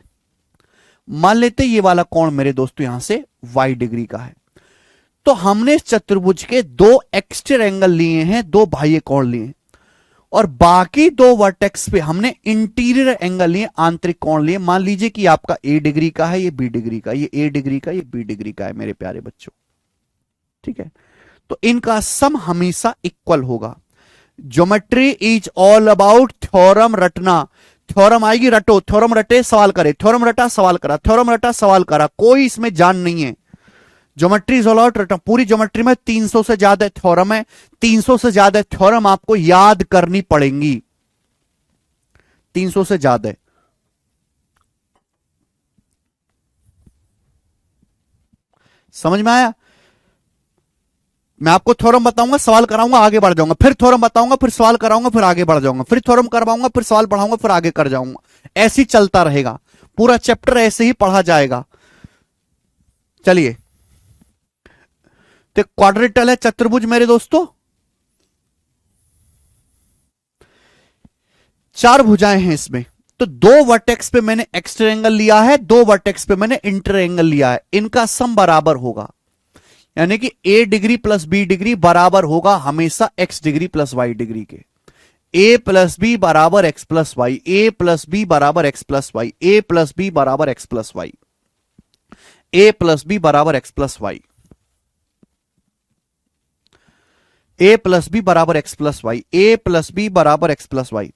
मान लेते ये वाला कोण मेरे दोस्तों यहां से y डिग्री का है। तो हमने इस चतुर्भुज के दो एक्सटर एंगल लिए हैं, दो बाह्य कोण लिए हैं, और बाकी दो वर्टेक्स पे हमने इंटीरियर एंगल लिए, आंतरिक कोण लिए। मान लीजिए कि आपका a डिग्री का है, ये b डिग्री का, ये a डिग्री का, ये b डिग्री का है मेरे प्यारे बच्चों। ठीक है, तो इनका सम हमेशा इक्वल होगा। Geometry is all about theorem रटना। थ्योरम आएगी, रटो, थ्योरम रटे सवाल करे, थ्योरम रटा सवाल करा, थ्योरम रटा सवाल करा, कोई इसमें जान नहीं है। ज्योमेट्री इज ऑल अबाउट रटना। पूरी ज्योमेट्री में 300 से ज्यादा थ्योरम है, 300 से ज्यादा थ्योरम आपको याद करनी पड़ेंगी, 300 से ज्यादा। समझ में आया? मैं आपको थ्योरम बताऊंगा, सवाल कराऊंगा, आगे बढ़ जाऊंगा, फिर थ्योरम बताऊंगा, फिर सवाल कराऊंगा, फिर आगे बढ़ जाऊंगा, फिर थ्योरम करवाऊंगा, फिर सवाल पढ़ाऊंगा, फिर आगे कर जाऊंगा। ऐसे ही चलता रहेगा, पूरा चैप्टर ऐसे ही पढ़ा जाएगा। चलिए, तो क्वाड्रेटल है चतुर्भुज मेरे दोस्तों, चार भुजाएं हैं इसमें। तो दो वर्टेक्स पे मैंने एक्स्ट्रा एंगल लिया है, दो वर्टेक्स पे मैंने इंटर एंगल लिया है, इनका सम बराबर होगा। यानी कि a degree plus b degree बराबर होगा हमेशा x degree plus y degree के। a प्लस बी बराबर एक्स प्लस वाई, ए प्लस बी बराबर एक्स प्लस वाई, ए प्लस बी बराबर एक्स प्लस वाई, ए प्लस बी बराबर एक्स प्लस वाई, ए plus B बराबर x plus Y, ए plus B बराबर x plus Y,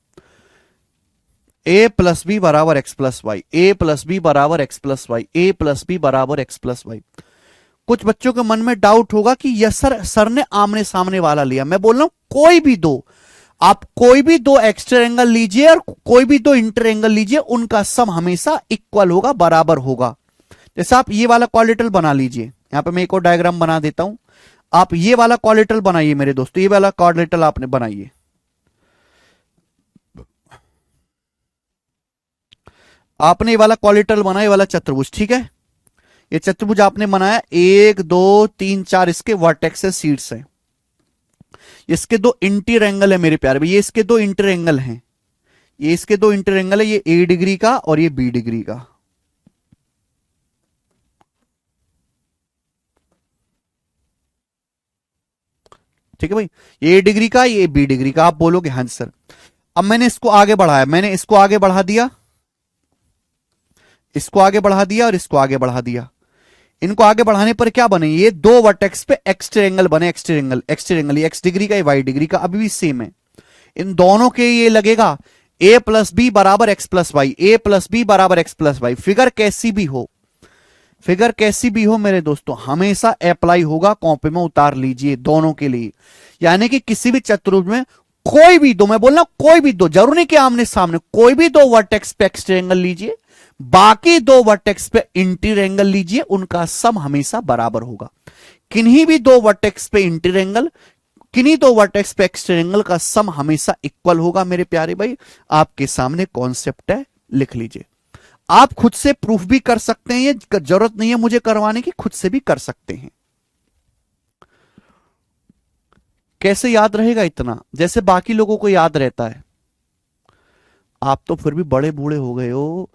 ए plus B बराबर x plus Y, ए plus B बराबर x plus Y, ए plus B बराबर x plus Y. कुछ बच्चों के मन में डाउट होगा कि यस सर ने आमने सामने वाला लिया। मैं बोल रहा हूं कोई भी दो, आप कोई भी दो एक्स्ट्रा एंगल लीजिए और कोई भी दो इंटर एंगल लीजिए, उनका सम हमेशा इक्वल होगा, बराबर होगा। जैसे आप ये वाला क्वाड्रेटल बना लीजिए, यहां पे मैं एक और डायग्राम बना देता हूं। आप ये वाला क्वाड्रेटल बनाइए मेरे दोस्तों, ये वाला क्वाड्रेटल आपने बनाइए। आपने ये वाला क्वाड्रेटल बनाया, ये वाला चतुर्भुज, ठीक है। ये चतुर्भुज आपने बनाया, एक दो तीन चार इसके वर्टेक्स शीट्स हैं, इसके दो इंटर एंगल है मेरे प्यारे भाई, ये इसके दो इंटर एंगल हैं, ये इसके दो इंटर एंगल है, ये a डिग्री का और ये b डिग्री का। ठीक है भाई, ये a डिग्री का, ये b डिग्री का। आप बोलोगे हाँ सर। अब मैंने इसको आगे बढ़ाया, मैंने इसको आगे बढ़ा दिया, इसको आगे बढ़ा दिया और इसको आगे बढ़ा दिया। इनको आगे बढ़ाने पर क्या बने, ये दो वर्टेक्स पे एक्स्ट्रा एंगल बने, एक्स्ट्रा एंगल, एक्स्ट्रा एंगल, ये एक्स डिग्री का, ये वाई डिग्री का, अभी भी सेम है। इन दोनों के ये लगेगा a प्लस बी बराबर एक्स प्लस वाई, ए प्लस बी बराबर एक्स प्लस वाई। फिगर कैसी भी हो, फिगर कैसी भी हो मेरे दोस्तों, हमेशा अप्लाई होगा, कॉपी में उतार लीजिए दोनों के लिए। यानी कि किसी भी चतुर्भुज में कोई भी दो, मैं बोल रहा हूं कोई भी दो, जरूर नहीं कि आमने सामने, कोई भी दो वर्टेक्स पे एक्स्ट्रा एंगल लीजिए, बाकी दो वर्टेक्स पे इंटीरियर एंगल लीजिए, उनका सम हमेशा बराबर होगा। किन्हीं भी दो वर्टेक्स पे इंटीरियर एंगल, किन्हीं दो वर्टेक्स पे एक्स्ट्रा एंगल का सम हमेशा इक्वल होगा मेरे प्यारे भाई। आपके सामने कॉन्सेप्ट है, लिख लीजिए। आप खुद से प्रूफ भी कर सकते हैं, ये जरूरत नहीं है मुझे करवाने की, खुद से भी कर सकते हैं। कैसे याद रहेगा इतना, जैसे बाकी लोगों को याद रहता है। आप तो फिर भी बड़े बूढ़े हो गए हो,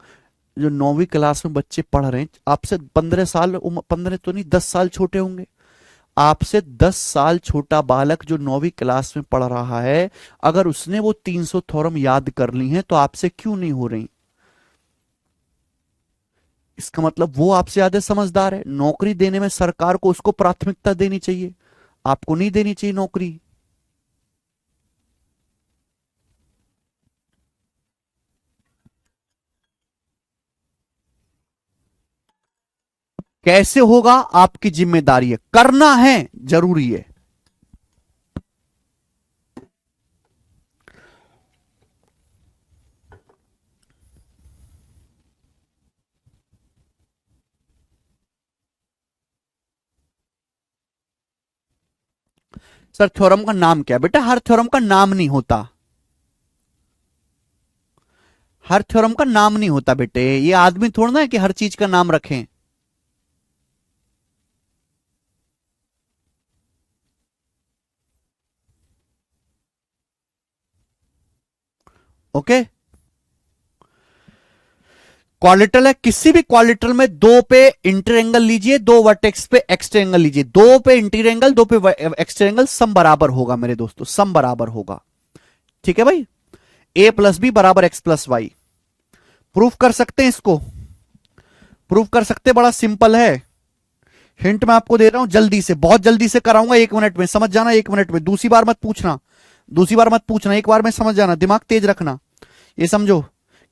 जो 9वीं क्लास में बच्चे पढ़ रहे हैं, आपसे 15 साल, 15 तो नहीं 10 साल छोटे होंगे। आपसे 10 साल छोटा बालक जो 9वीं क्लास में पढ़ रहा है, अगर उसने वो 300 थ्योरम याद कर ली हैं, तो आपसे क्यों नहीं हो रही? इसका मतलब वो आपसे ज्यादा समझदार है। नौकरी देने में सरकार को उसको प्राथमिकता देनी चाहिए, आपको नहीं देनी चाहिए नौकरी। कैसे होगा आपकी जिम्मेदारी है, करना है, जरूरी है। सर थ्योरम का नाम क्या है? बेटा हर थ्योरम का नाम नहीं होता, हर थ्योरम का नाम नहीं होता बेटे, ये आदमी थोड़ा ना है कि हर चीज का नाम रखें। ओके, क्वाड्रिलेटरल है, किसी भी क्वाड्रिलेटरल में दो पे इंटीरियर एंगल लीजिए, दो वर्टेक्स पे एक्सटीरियर एंगल लीजिए, दो पे इंटीरियर एंगल, दो पे एक्सटीरियर एंगल, सम बराबर होगा मेरे दोस्तों, सम बराबर होगा। ठीक है भाई, a प्लस बी बराबर एक्स प्लस वाई। प्रूफ कर सकते हैं इसको, प्रूफ कर सकते हैं, बड़ा सिंपल है। हिंट मैं आपको दे रहा हूं, जल्दी से, बहुत जल्दी से कराऊंगा, 1 मिनट में समझ जाना, 1 मिनट में, दूसरी बार मत पूछना, दूसरी बार मत पूछना, एक बार में समझ जाना, दिमाग तेज रखना। ये समझो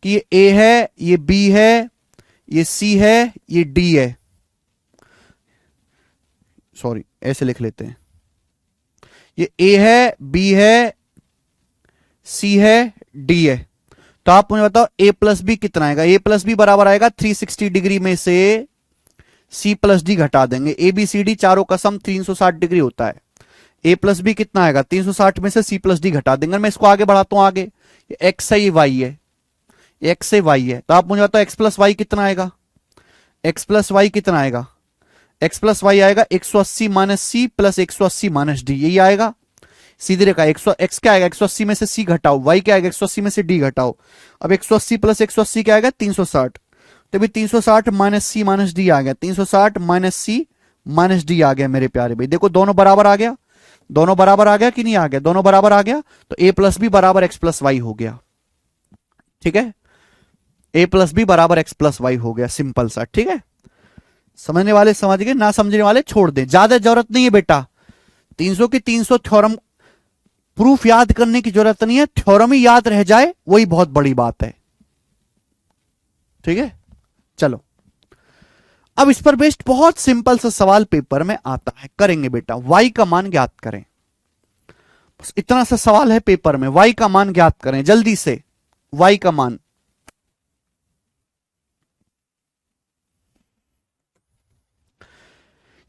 कि ये ए है, ये बी है, ये सी है, ये डी है, सॉरी ऐसे लिख लेते हैं, ये ए है, बी है, सी है, डी है। तो आप मुझे बताओ ए प्लस बी कितना आएगा? ए प्लस बी बराबर आएगा 360 डिग्री में से सी प्लस डी घटा देंगे, ए बी सी डी चारों का सम 360 डिग्री होता है। ए प्लस बी कितना आएगा? 360 में से सी प्लस डी घटा देंगे। मैं इसको आगे बढ़ाता हूं, आगे एक्स है, ये वाई है, एक्स से वाई है, तो आप मुझे बताओ एक्स प्लस वाई कितना आएगा? एक्स प्लस वाई कितना आएगा? एक्स प्लस वाई आएगा 180 minus C plus 180 minus D, यही आएगा। सीधी रेखा, एक्स क्या आएगा? 180 में से सी घटाओ, वाई क्या आएगा? 180 में से डी घटाओ। अब 180 प्लस 180 क्या आएगा? 360। तो भी 360 माइनस सी माइनस डी आ गया, 360 माइनस सी माइनस डी आ गया मेरे प्यारे भाई। देखो दोनों बराबर आ गया, दोनों बराबर आ गया कि नहीं आ गया? दोनों बराबर आ गया, तो ए प्लस बी बराबर एक्स प्लस वाई हो गया। ठीक है, ए प्लस बी बराबर एक्स प्लस वाई हो गया, सिंपल सा। ठीक है, समझने वाले समझ गए, ना समझने वाले छोड़ दें, ज्यादा जरूरत नहीं है बेटा। 300 की 300 थ्योरम प्रूफ याद करने की जरूरत नहीं है, थ्योरम ही याद रह जाए वही बहुत बड़ी बात है। ठीक है, चलो अब इस पर बेस्ड बहुत सिंपल सा सवाल पेपर में आता है, करेंगे बेटा। y का मान ज्ञात करें, बस इतना सा सवाल है पेपर में, y का मान ज्ञात करें जल्दी से, y का मान।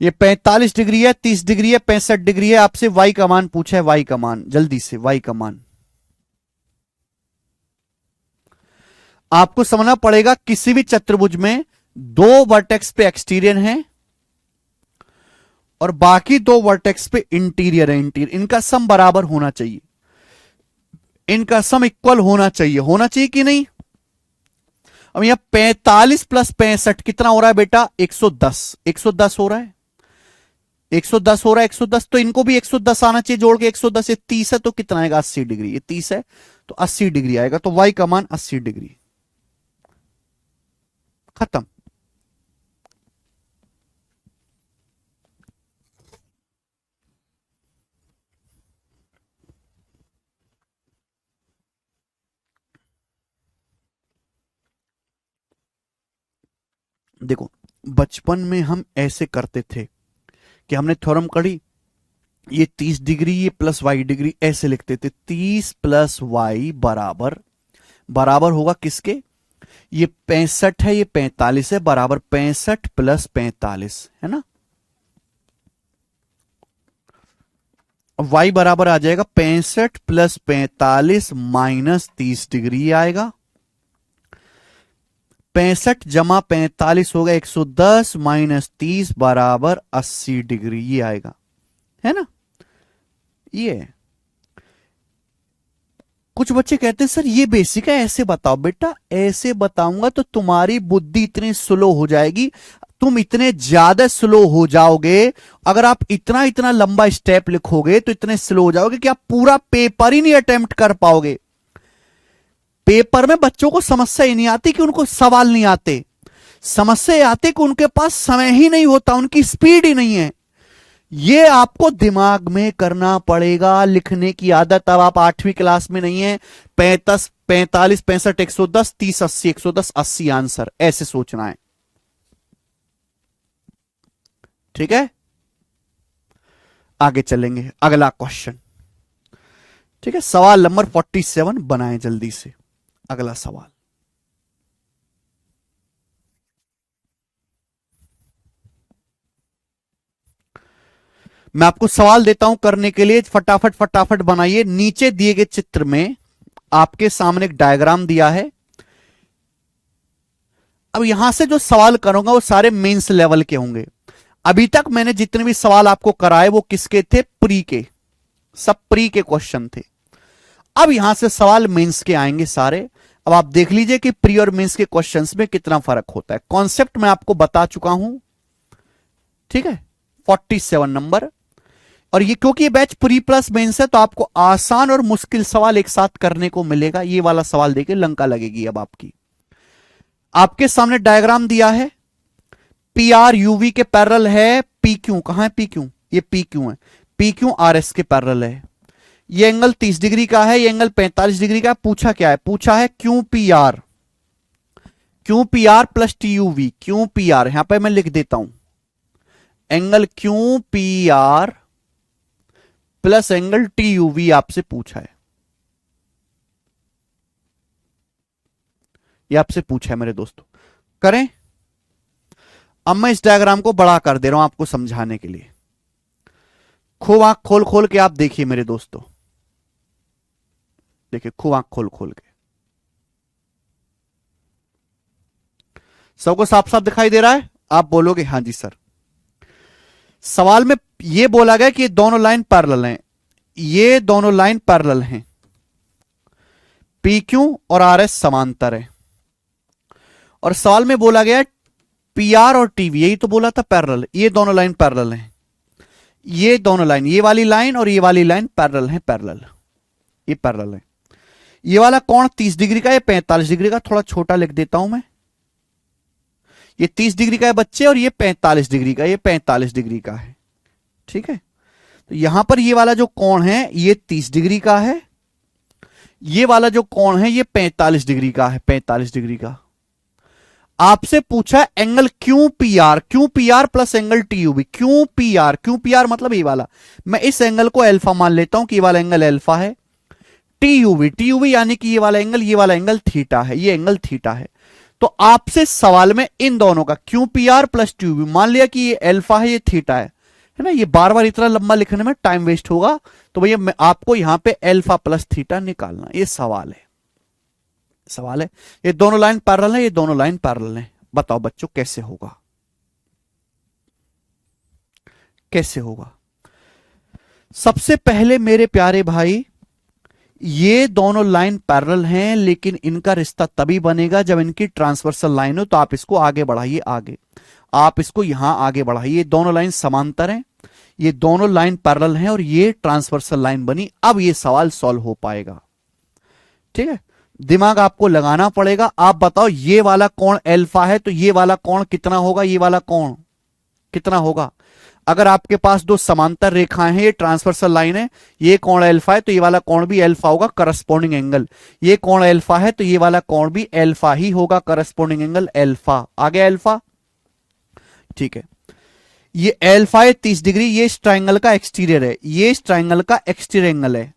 ये 45 डिग्री है, 30 डिग्री है, 65 डिग्री है, आपसे y का मान पूछा है, y का मान जल्दी से, y का मान आपको समझना पड़ेगा। किसी भी चतुर्भुज में दो वर्टेक्स पे एक्सटीरियर है और बाकी दो वर्टेक्स पे इंटीरियर है, इंटीरियर, इनका सम बराबर होना चाहिए, इनका सम इक्वल होना चाहिए, होना चाहिए कि नहीं? अब यहां 45 प्लस 65 कितना हो रहा है बेटा? 110, 110 हो रहा है, 110 हो रहा है, 110, तो इनको भी 110 आना चाहिए जोड़ के, 110 ये 30 है तो कितना आएगा? 80 डिग्री, ये 30 है तो 80 डिग्री आएगा, तो y का मान 80 डिग्री, खत्म। देखो बचपन में हम ऐसे करते थे कि हमने थ्योरम करी, ये 30 डिग्री ये प्लस वाई डिग्री ऐसे लिखते थे, 30 प्लस वाई बराबर, बराबर होगा किसके? ये 65 है, ये 45 है, बराबर 65 प्लस 45 है ना। अब y बराबर आ जाएगा 65 प्लस 45 माइनस 30 डिग्री आएगा, 65 जमा 45 होगा 110 माइनस 30 बराबर 80 डिग्री, ये आएगा, है ना। ये कुछ बच्चे कहते हैं सर ये बेसिक है, ऐसे बताओ बेटा, ऐसे बताऊंगा तो तुम्हारी बुद्धि इतनी स्लो हो जाएगी, तुम इतने ज्यादा स्लो हो जाओगे, अगर आप इतना इतना लंबा स्टेप लिखोगे तो इतने स्लो हो जाओगे कि आप पूरा पेपर ही नहीं अटेम्प्ट कर पाओगे। पेपर में बच्चों को समस्या ही नहीं आती कि उनको सवाल नहीं आते, समस्या आती कि उनके पास समय ही नहीं होता, उनकी स्पीड ही नहीं है। ये आपको दिमाग में करना पड़ेगा, लिखने की आदत। अब आप 8वीं क्लास में नहीं है, 45 65 110 30 80 110 80 आंसर, ऐसे सोचना है। ठीक है, आगे चलेंगे, अगला क्वेश्चन। ठीक है, सवाल नंबर 47 बनाएं जल्दी से, अगला सवाल। मैं आपको सवाल देता हूं करने के लिए, फटाफट फटाफट बनाइए। नीचे दिए गए चित्र में आपके सामने एक डायग्राम दिया है। अब यहां से जो सवाल करूंगा वो सारे मेंस लेवल के होंगे। अभी तक मैंने जितने भी सवाल आपको कराए वो किसके थे? प्री के, सब प्री के क्वेश्चन थे। अब यहां से सवाल मेंस के आएंगे सारे। अब आप देख लीजिए कि प्री और मेंस के क्वेश्चंस में कितना फर्क होता है। कॉन्सेप्ट मैं आपको बता चुका हूं, ठीक है, 47 नंबर। और ये क्योंकि ये बैच प्री प्लस मेंस है तो आपको आसान और मुश्किल सवाल एक साथ करने को मिलेगा। ये वाला सवाल देखिए, लंका लगेगी अब आपकी। आपके सामने डायग्राम दिया है, पी आर यूवी के पैरेलल है पी क्यू। कहां है पी क्यू? ये पी क्यू है, पी क्यू आर एस के पैरेलल है। ये एंगल 30 डिग्री का है, ये एंगल 45 डिग्री का है। पूछा क्या है? पूछा है Q P R plus T U V. Q P R यहां पर मैं लिख देता हूं, angle Q P R plus angle T U V आपसे पूछा है। ये आपसे पूछा है मेरे दोस्तों, करें। अब मैं इस डायग्राम को बड़ा कर दे रहा हूं आपको समझाने के लिए। खूब आंख खोल खोल के आप देखिए मेरे दोस्तों, देखिए खूब आंख खोल खोल के। सबको साफ साफ दिखाई दे रहा है? आप बोलोगे हां जी सर। सवाल में यह बोला गया कि ये दोनों लाइन पैरेलल हैं, ये दोनों लाइन पैरेलल हैं, पी क्यू और आर एस समांतर है। और सवाल में बोला गया पी आर और टीवी, यही तो बोला था पैरेलल, ये दोनों लाइन पैरेलल हैं। ये दोनों लाइन, ये वाली लाइन और ये वाली लाइन पैरेलल है, पैरेलल, ये पैरेलल है। ये वाला कोण 30 डिग्री का, ये 45 डिग्री का। थोड़ा छोटा लिख देता हूं मैं। ये 30 डिग्री का है बच्चे, और ये 45 डिग्री का, ये 45 डिग्री का है, ठीक है। तो यहां पर ये वाला जो कोण है ये 30 डिग्री का है, ये वाला जो कोण है ये 45 डिग्री का है, 45 डिग्री का। आपसे पूछा angle Q P R plus angle T U V. Q P R मतलब ये वाला, मैं इस एंगल को अल्फा मान लेता हूं कि ये वाला एंगल अल्फा है। टी यू वी यानी कि ये वाला एंगल थीटा है, ये एंगल थीटा है। तो आपसे सवाल में इन दोनों का Q P R plus T U V, मान लिया कि ये अल्फा है, ये थीटा है ना। ये बार बार इतना लंबा लिखने में टाइम वेस्ट होगा, तो भैया आपको यहां पे अल्फा प्लस थीटा निकालना, ये सवाल है। ये दोनों लाइन पैरेलल है, ये दोनों लाइन पैरेलल है। बताओ बच्चों कैसे होगा, कैसे होगा? सबसे पहले मेरे प्यारे भाई, ये दोनों लाइन पैरेलल हैं, लेकिन इनका रिश्ता तभी बनेगा जब इनकी ट्रांसवर्सल लाइन हो। तो आप इसको आगे बढ़ाइए, आगे आप इसको यहां आगे बढ़ाइए। ये दोनों लाइन समांतर हैं, ये दोनों लाइन पैरेलल हैं, और ये ट्रांसवर्सल लाइन बनी। अब ये सवाल सॉल्व हो पाएगा, ठीक है। दिमाग आपको लगाना पड़ेगा। आप बताओ, ये वाला कोण अल्फा है तो ये वाला कोण कितना होगा? ये वाला कोण कितना होगा? अगर आपके पास दो समांतर रेखाएं हैं, ये ट्रांसवर्सल लाइन है, ये कोण अल्फा है तो ये वाला कोण भी अल्फा होगा, करस्पॉन्डिंग एंगल। ये कोण अल्फा है तो ये वाला कोण भी अल्फा ही होगा, करस्पॉन्डिंग एंगल अल्फा। आ गया अल्फा, ठीक है। ये अल्फा है 30 डिग्री, ये इस ट्राइंगल का एक्सटीरियर है, ये इस ट्राइंगल का एक्सटीरियर एंगल है।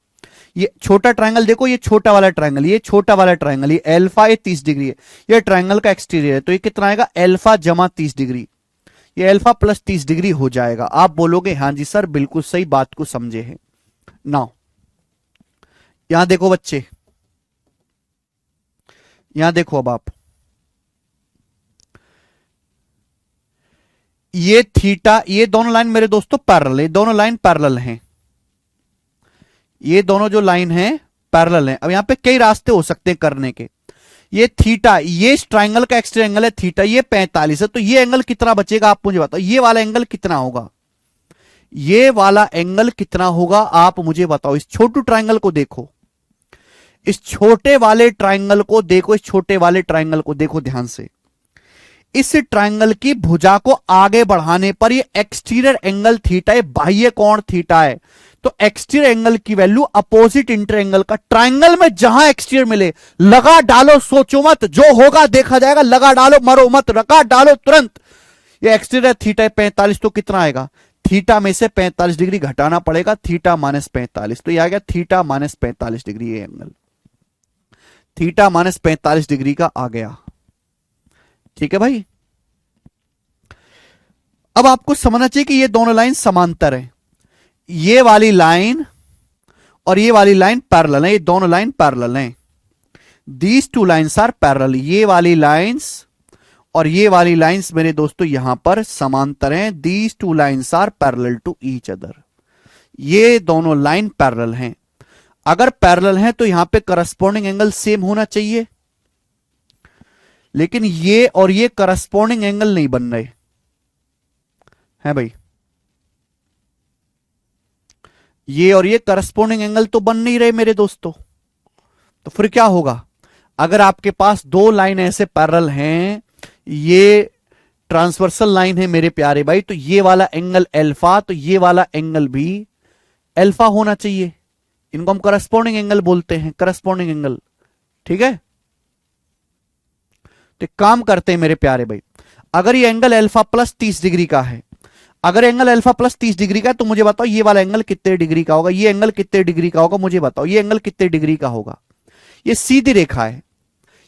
ये छोटा ट्राइंगल देखो, ये छोटा वाला ट्राइंगल, ये छोटा वाला ट्राइंगल, ये अल्फा, ये 30 डिग्री है, ये ट्राइंगल का एक्सटीरियर है। तो ये कितना आएगा? अल्फा जमा 30 डिग्री, ये अल्फा प्लस 30 डिग्री हो जाएगा। आप बोलोगे हां जी सर, बिल्कुल सही बात को समझे हैं। नाउ यहां देखो बच्चे, यहां देखो अब आप, ये थीटा, ये दोनों लाइन मेरे दोस्तों पैरेलल है, दोनों लाइन पैरेलल हैं, ये दोनों जो लाइन है पैरेलल है। अब यहां पे कई रास्ते हो सकते हैं करने के। ये थीटा, ये इस ट्राइंगल का एक्सटीरियर एंगल है थीटा, ये 45 है, तो ये एंगल कितना बचेगा? आप मुझे बताओ, ये वाला एंगल कितना होगा? ये वाला एंगल कितना होगा आप मुझे बताओ। इस छोटू ट्राइंगल को देखो, इस छोटे वाले ट्राइंगल को देखो, इस छोटे वाले ट्राइंगल को देखो ध्यान से। इस ट्राइंगल की भुजा को आगे बढ़ाने पर ये एक्सटीरियर एंगल थीटा है, बाह्य कोण थीटा है। तो एक्सटीरियर एंगल की वैल्यू अपोजिट इंटर एंगल का, ट्राइंगल में जहां एक्सटीरियर मिले लगा डालो, सोचो मत, जो होगा देखा जाएगा, लगा डालो, मरो मत, रखा डालो तुरंत। ये एक्सटीरियर थीटा है 45, तो कितना आएगा? थीटा में से 45 डिग्री घटाना पड़ेगा, थीटा माइनस 45, तो यह आ गया थीटा माइनस 45 डिग्री। ये एंगल थीटा माइनस 45 डिग्री का आ गया, ठीक है भाई। अब आपको समझना चाहिए कि ये दोनों लाइन समांतर है, ये वाली लाइन और ये वाली लाइन पैरेलल है, ये दोनों लाइन पैरेलल हैं। These two lines are parallel, ये वाली लाइन्स और ये वाली लाइन्स मेरे दोस्तों यहां पर समांतर हैं। These two lines are parallel to each other, ये दोनों लाइन पैरेलल हैं। अगर पैरेलल हैं तो यहां पे करस्पॉन्डिंग एंगल सेम होना चाहिए, लेकिन ये और ये करस्पॉन्डिंग एंगल नहीं बन रहे हैं भाई, ये और ये करस्पॉन्डिंग एंगल तो बन नहीं रहे मेरे दोस्तों। तो फिर क्या होगा, अगर आपके पास दो लाइन ऐसे पैरेलल हैं, ये ट्रांसवर्सल लाइन है मेरे प्यारे भाई, तो ये वाला एंगल अल्फा, तो ये वाला एंगल भी अल्फा होना चाहिए। इनको हम करस्पॉन्डिंग एंगल बोलते हैं, करस्पॉन्डिंग एंगल। ठीक है, तो एक काम करते हैं मेरे प्यारे भाई, अगर ये एंगल अल्फा प्लस 30 डिग्री का है, अगर एंगल अल्फा प्लस 30 डिग्री का है, तो मुझे बताओ ये वाला एंगल कितने डिग्री का होगा, ये एंगल कितने डिग्री का होगा, मुझे बताओ ये एंगल कितने डिग्री का होगा। ये सीधी रेखा है,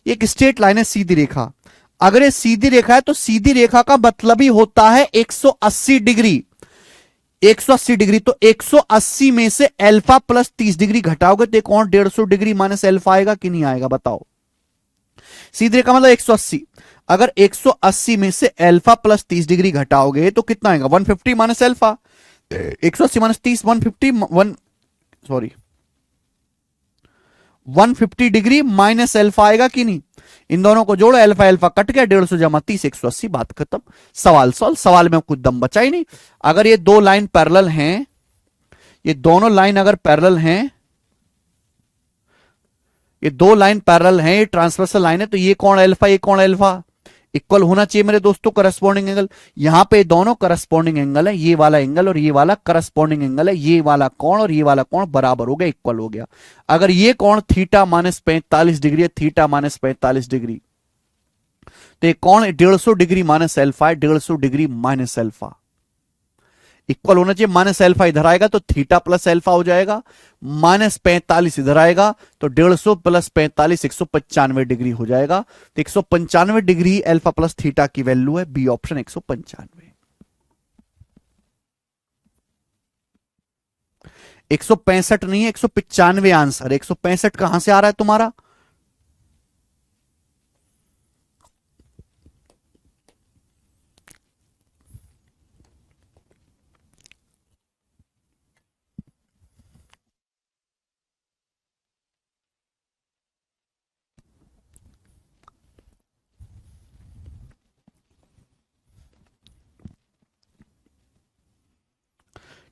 ये एक स्ट्रेट लाइन है, सीधी रेखा। अगर ये सीधी रेखा है तो सीधी रेखा का मतलब ही होता है 180 डिग्री, 180 डिग्री। तो 180 में से अल्फा प्लस 30 डिग्री घटाओगे तो एक और 150 डिग्री माइनस अल्फा आएगा कि नहीं आएगा, बताओ। सीधी रेखा मतलब 180, अगर 180 में से अल्फा प्लस 30 डिग्री घटाओगे तो कितना आएगा, 150 minus alpha. 180 minus 30, 150 degree minus alpha आएगा कि नहीं। इन दोनों को जोड़ो, अल्फा अल्फा कट गया, 150 जमा 30, 180, बात खत्म, सवाल सॉल्व। सवाल में कुछ दम बचा ही नहीं। अगर ये दो लाइन पैरेलल हैं, ये दोनों लाइन अगर पैरेलल हैं, ये दो लाइन पैरेलल हैं, ये ट्रांसवर्सल लाइन है, तो ये कोण अल्फा, ये कोण अल्फा इक्वल होना चाहिए मेरे दोस्तों, करस्पॉन्डिंग एंगल। यहां पे दोनों करस्पॉन्डिंग एंगल है, ये वाला एंगल और ये वाला करस्पॉन्डिंग एंगल है, ये वाला कोण और ये वाला कोण बराबर हो गया, इक्वल हो गया। अगर ये कोण थीटा माइनस 45 डिग्री है, थीटा माइनस 45 डिग्री, तो ये कोण 150 डिग्री माइनस अल्फा है, 150 डिग्री माइनस अल्फा इक्वल होना चाहिए। माइनस अल्फा इधर आएगा तो थीटा प्लस अल्फा हो जाएगा, माइनस 45 इधर आएगा तो 150 प्लस 45 195 डिग्री हो जाएगा। तो 195 डिग्री अल्फा प्लस थीटा की वैल्यू है, बी ऑप्शन 195। 165 नहीं है, 195 आंसर। 165 कहां से आ रहा है तुम्हारा,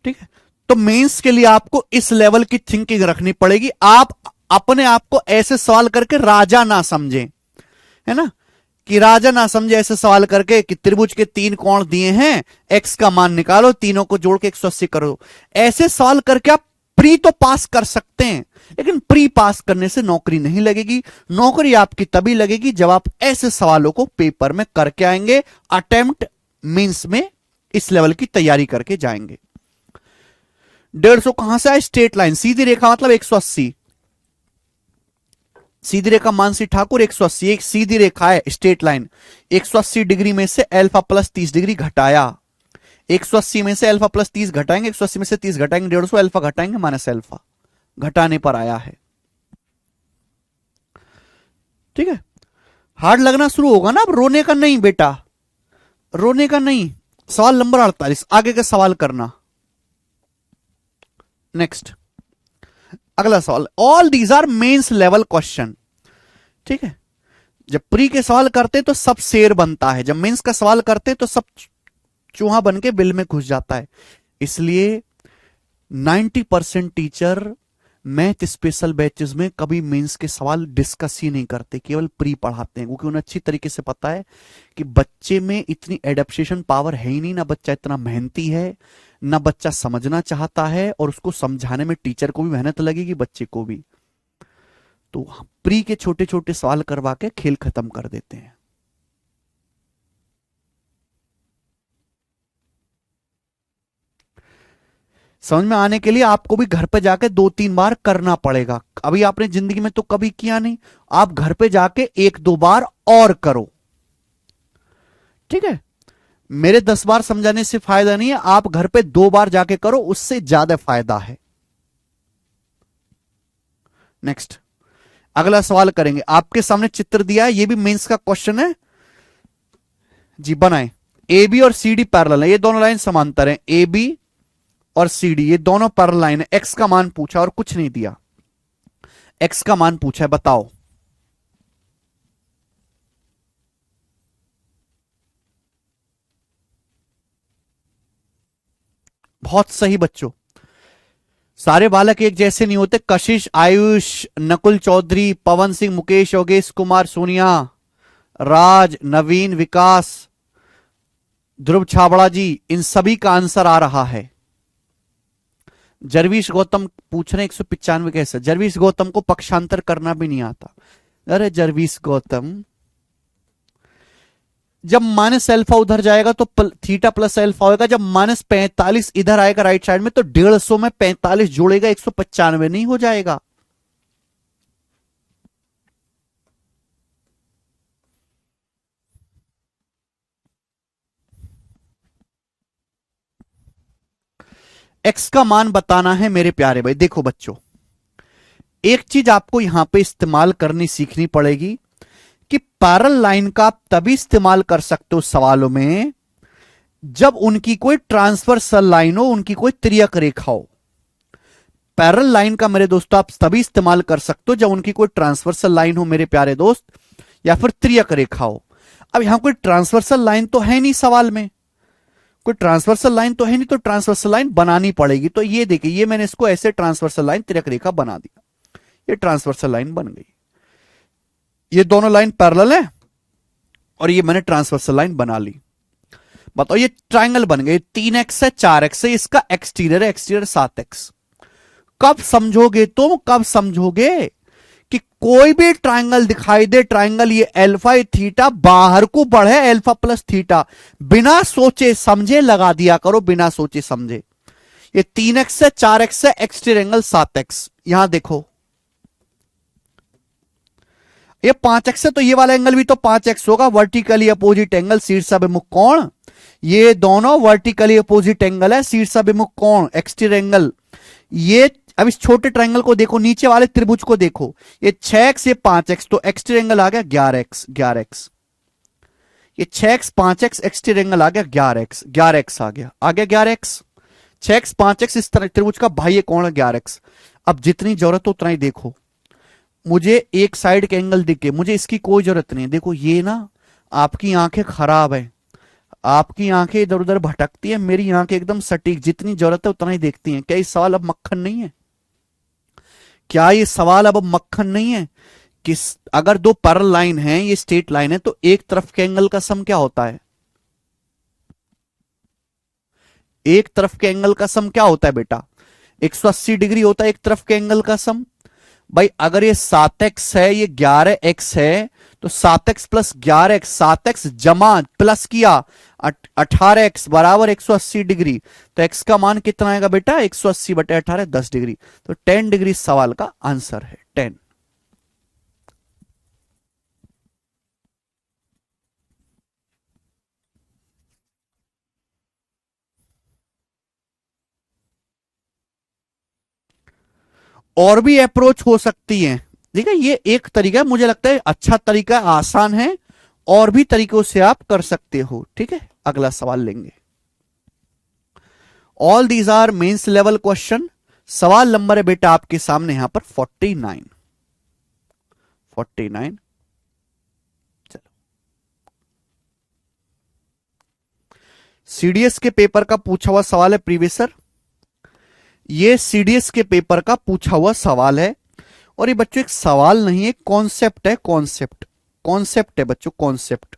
ठीक है। तो मेंस के लिए आपको इस लेवल की थिंकिंग रखनी पड़ेगी। आप अपने आप को ऐसे सवाल करके राजा ना समझें, है ना, कि राजा ना समझे ऐसे सवाल करके कि त्रिभुज के 3 कोण दिए हैं, एक्स का मान निकालो, तीनों को जोड़ के 180 करो। ऐसे सवाल करके आप प्री तो पास कर सकते हैं, लेकिन प्री पास करने से नौकरी नहीं लगेगी। नौकरी आपकी तभी लगेगी जब आप ऐसे सवालों को पेपर में करके आएंगे, अटेम्प्ट मींस में इस लेवल की तैयारी करके जाएंगे। 150 कहां से आए, स्ट्रेट लाइन, सीधी रेखा मतलब 180, सीधी रेखा मानसी ठाकुर 180, एक सीधी रेखा है, स्ट्रेट लाइन। 180 डिग्री में से अल्फा प्लस 30 डिग्री घटाया, 180 में से अल्फा प्लस 30 घटाएंगे, 180 में से 30 घटाएंगे, 150 अल्फा घटाएंगे माइनस अल्फा, घटाने पर आया है। ठीक है, हार्ड लगना शुरू होगा ना, अब रोने का नहीं बेटा, रोने का नहीं। सवाल नंबर 48, आगे का सवाल करना। नेक्स्ट, अगला सवाल, all these are mains level question. ठीक है, जब प्री के सवाल करते तो सब शेर बनता है, जब मेंस का सवाल करते तो सब चूहा बन के बिल में घुस जाता है। इसलिए 90% टीचर मैथ स्पेशल बैचेस में कभी मेंस के सवाल डिस्कस ही नहीं करते, केवल प्री पढ़ाते हैं, क्योंकि उन्हें अच्छी तरीके से पता है कि बच्चे में इतनी एडेप्टेशन पावर है ही नहीं, ना बच्चा इतना मेहनती है, ना बच्चा समझना चाहता है, और उसको समझाने में टीचर को भी मेहनत लगेगी, बच्चे को भी। तो प्री के छोटे छोटे सवाल करवा के खेल खत्म कर देते हैं। समझ में आने के लिए आपको भी घर पे जाके 2-3 बार करना पड़ेगा। अभी आपने जिंदगी में तो कभी किया नहीं, आप घर पे जाके 1-2 बार और करो। ठीक है, मेरे 10 बार समझाने से फायदा नहीं है, आप घर पे 2 बार जाके करो, उससे ज्यादा फायदा है। नेक्स्ट, अगला सवाल करेंगे। आपके सामने चित्र दिया है, ये भी मेंस का क्वेश्चन है जी, बनाए। ए बी और सी डी पैरेलल है, ये दोनों लाइन समांतर हैं, ए बी और सी डी ये दोनों पैरेलल लाइन है। एक्स का मान पूछा और कुछ नहीं दिया, एक्स का मान पूछा है, बताओ। बहुत सही बच्चों। सारे बालक एक जैसे नहीं होते। कशिश, आयुष, नकुल चौधरी, पवन सिंह, मुकेश, योगेश कुमार, सोनिया, राज, नवीन, विकास, ध्रुव छाबड़ा जी, इन सभी का आंसर आ रहा है। जरवीश गौतम पूछ रहे 195 कैसे। जरवीश गौतम को पक्षांतर करना भी नहीं आता। अरे जरवीश गौतम, जब माइनस अल्फा उधर जाएगा तो थीटा प्लस अल्फा होगा। जब -45 इधर आएगा राइट साइड में तो 150 में 45 जोड़ेगा 195 नहीं हो जाएगा। एक्स का मान बताना है मेरे प्यारे भाई। देखो बच्चों, एक चीज आपको यहां पे इस्तेमाल करनी सीखनी पड़ेगी कि पैरेलल लाइन का आप तभी इस्तेमाल कर सकते हो सवालों में जब उनकी कोई ट्रांसवर्सल लाइन हो, उनकी कोई त्रियक रेखा हो। पैरेलल लाइन का मेरे दोस्तों आप तभी इस्तेमाल कर सकते हो जब उनकी कोई ट्रांसवर्सल लाइन हो मेरे प्यारे दोस्त, या फिर त्रियक रेखा हो। अब यहां कोई ट्रांसवर्सल लाइन तो है नहीं सवाल में, कोई ट्रांसवर्सल लाइन तो है नहीं, तो ट्रांसवर्सल लाइन बनानी पड़ेगी। तो ये देखिए, ये मैंने इसको ऐसे ट्रांसवर्सल लाइन त्रियक रेखा बना दिया, ये ट्रांसवर्सल लाइन बन गई। ये दोनों लाइन पैरेलल है और ये मैंने ट्रांसवर्सल लाइन बना ली। बताओ, ये ट्राइंगल बन गए। 3x है, 4x है, इसका एक्सटीरियर है, एक्सटीरियर 7x। कब समझोगे तुम, कब समझोगे कि कोई भी ट्राइंगल दिखाई दे, ट्राइंगल ये अल्फा थीटा बाहर को बढ़े अल्फा प्लस थीटा, बिना सोचे समझे लगा दिया करो, बिना सोचे समझे। ये 3x है, 4x है, एक्सटीरियर एंगल 7x। यहां देखो, ये 5x है तो ये वाला एंगल भी तो 5x होगा। वर्टिकली अपोजिट एंगल, शीर्षाभिमुख कोण। ये दोनों वर्टिकली अपोजिट एंगल है, शीर्षाभिमुख कोण, एक्सटीरियर एंगल। ये अब इस छोटे ट्रायंगल को देखो, नीचे वाले त्रिभुज को देखो, ये 6x ये 5x, तो एक्सटीरियर एंगल आ गया 11x। 11x, ये 6x 5x, एक्सटीरियर एंगल आ गया 11x। 11x आ गया 11x। 6x 5x इस तरह त्रिभुज का बाह्य कोण है 11x। अब जितनी जरूरत हो उतना ही देखो। मुझे एक साइड के एंगल दिखे, मुझे इसकी कोई जरूरत नहीं है। देखो ये ना, आपकी आंखें खराब है, आपकी आंखें इधर उधर भटकती है, मेरी आंखें एकदम सटीक, जितनी जरूरत है उतना ही देखती हैं। क्या ये सवाल अब मक्खन नहीं है? क्या ये सवाल अब मक्खन नहीं है कि अगर दो पैरेलल लाइन है, ये स्ट्रेट लाइन है, तो एक तरफ के एंगल का सम क्या होता है? एक तरफ के एंगल का सम क्या होता है बेटा? 180 डिग्री होता है एक तरफ के एंगल का सम। भाई अगर ये 7x है, ये 11x है, तो 7x प्लस 11x, 7x जमा प्लस किया 18x बराबर 180 डिग्री। तो x का मान कितना आएगा बेटा? 180 बटे 18, 10 डिग्री। तो 10 डिग्री सवाल का आंसर है, 10। और भी अप्रोच हो सकती है, ठीक है। ये एक तरीका है, मुझे लगता है अच्छा तरीका, आसान है। और भी तरीकों से आप कर सकते हो, ठीक है। अगला सवाल लेंगे। All these are mains level question. सवाल नंबर है बेटा आपके सामने यहां पर 49। 49, चलो। सीडीएस के पेपर का पूछा हुआ सवाल है प्रीवियसर। ये सीडीएस के पेपर का पूछा हुआ सवाल है। और ये बच्चों एक सवाल नहीं है, कॉन्सेप्ट है, कॉन्सेप्ट। कॉन्सेप्ट है बच्चों, कॉन्सेप्ट।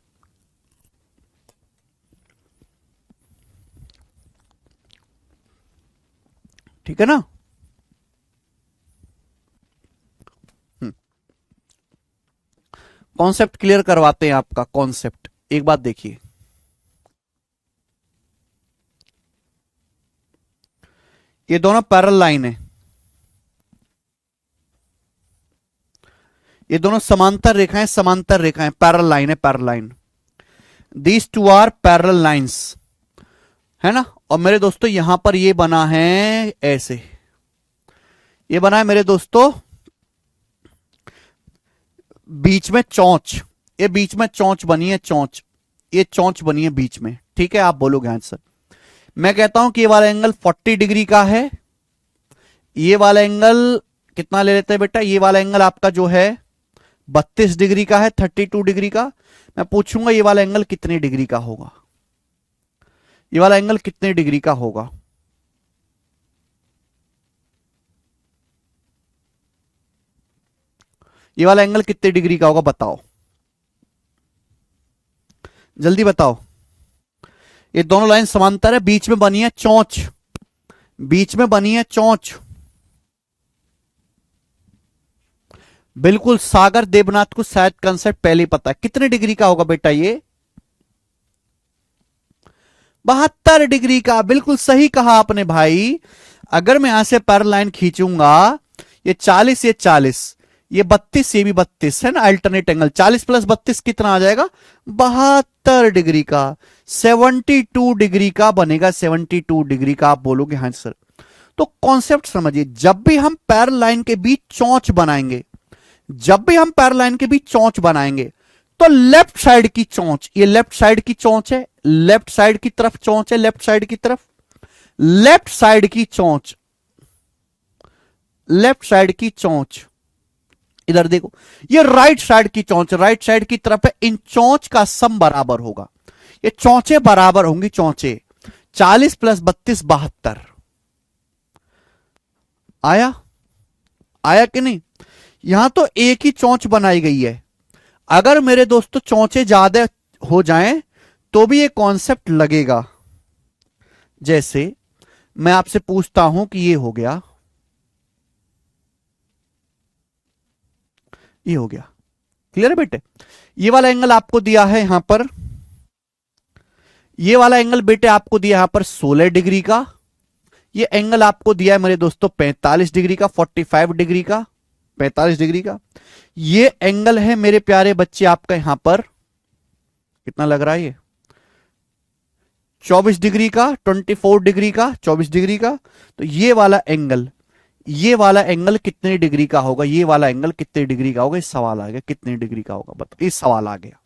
ठीक है ना? कॉन्सेप्ट क्लियर करवाते हैं आपका। कॉन्सेप्ट एक बात देखिए, ये दोनों पैरेलल लाइन है, ये दोनों समांतर रेखाएं, समांतर रेखाएं, पैरेलल लाइन है, parallel line. These two are parallel lines, है ना। और मेरे दोस्तों यहां पर ये बना है ऐसे, ये बना है मेरे दोस्तों बीच में चौंच, ये बीच में चौंच बनी है, चौंच, ये चौंच बनी है बीच में, ठीक है। आप बोलोगे आंसर। मैं कहता हूं कि ये वाला एंगल 40 डिग्री का है, ये वाला एंगल कितना ले लेते हैं बेटा? ये वाला एंगल आपका जो है 32 डिग्री का है, 32 डिग्री का। मैं पूछूंगा ये वाला एंगल कितने डिग्री का होगा? ये वाला एंगल कितने डिग्री का होगा? ये वाला एंगल कितने डिग्री का होगा बताओ, जल्दी बताओ। ये दोनों लाइन समांतर है, बीच में बनी है चौंच, बीच में बनी है चौंच। बिल्कुल, सागर देवनाथ को शायद कंसेप्ट पहले ही पता है। कितने डिग्री का होगा बेटा ये? 72 डिग्री का। बिल्कुल सही कहा आपने भाई। अगर मैं यहां से पैरेलल लाइन खींचूंगा, ये 40, ये 40, ये 32, ये भी 32 है ना, अल्टरनेट एंगल। 40 प्लस 32 कितना आ जाएगा? 72 डिग्री का। 72 डिग्री का बनेगा, 72 डिग्री का। आप बोलोगे हाँ सर। तो कॉन्सेप्ट समझिए, जब भी हम पैरेलल लाइन के बीच चौंच बनाएंगे, जब भी हम पैरेलल लाइन के बीच चौंच बनाएंगे, तो लेफ्ट साइड की चौंच, ये लेफ्ट साइड की चौंच है, लेफ्ट साइड की तरफ चौंच है, लेफ्ट साइड की तरफ, लेफ्ट साइड की चौंच, लेफ्ट साइड की चौंच। इधर देखो, ये राइट साइड की चौंच, राइट साइड की तरफ है। इन चौंच का सम बराबर होगा, ये चौंचे बराबर होंगी, चौंचे। 40 प्लस 32 72। आया? आया कि नहीं? यहां तो एक ही चौंच बनाई गई है। अगर मेरे दोस्तों चौंचे ज्यादा हो जाएं तो भी ये कॉन्सेप्ट लगेगा। जैसे मैं आपसे पूछता हूं कि ये हो गया, ये हो गया, क्लियर है बेटे? ये वाला एंगल आपको दिया है यहां पर, ये वाला एंगल बेटे आपको दिया यहां पर 16 डिग्री का। ये एंगल आपको दिया है मेरे दोस्तों 45 डिग्री का, 45 डिग्री का, 45 डिग्री का। ये एंगल है मेरे प्यारे बच्चे आपका यहां पर, कितना लग रहा है ये? 24 डिग्री का, 24 डिग्री का, 24 डिग्री का। तो ये वाला एंगल, ये वाला एंगल कितने डिग्री का होगा? ये वाला एंगल कितने डिग्री का होगा? इस सवाल आ गया, कितने डिग्री का होगा बताओ। इस सवाल आ गया,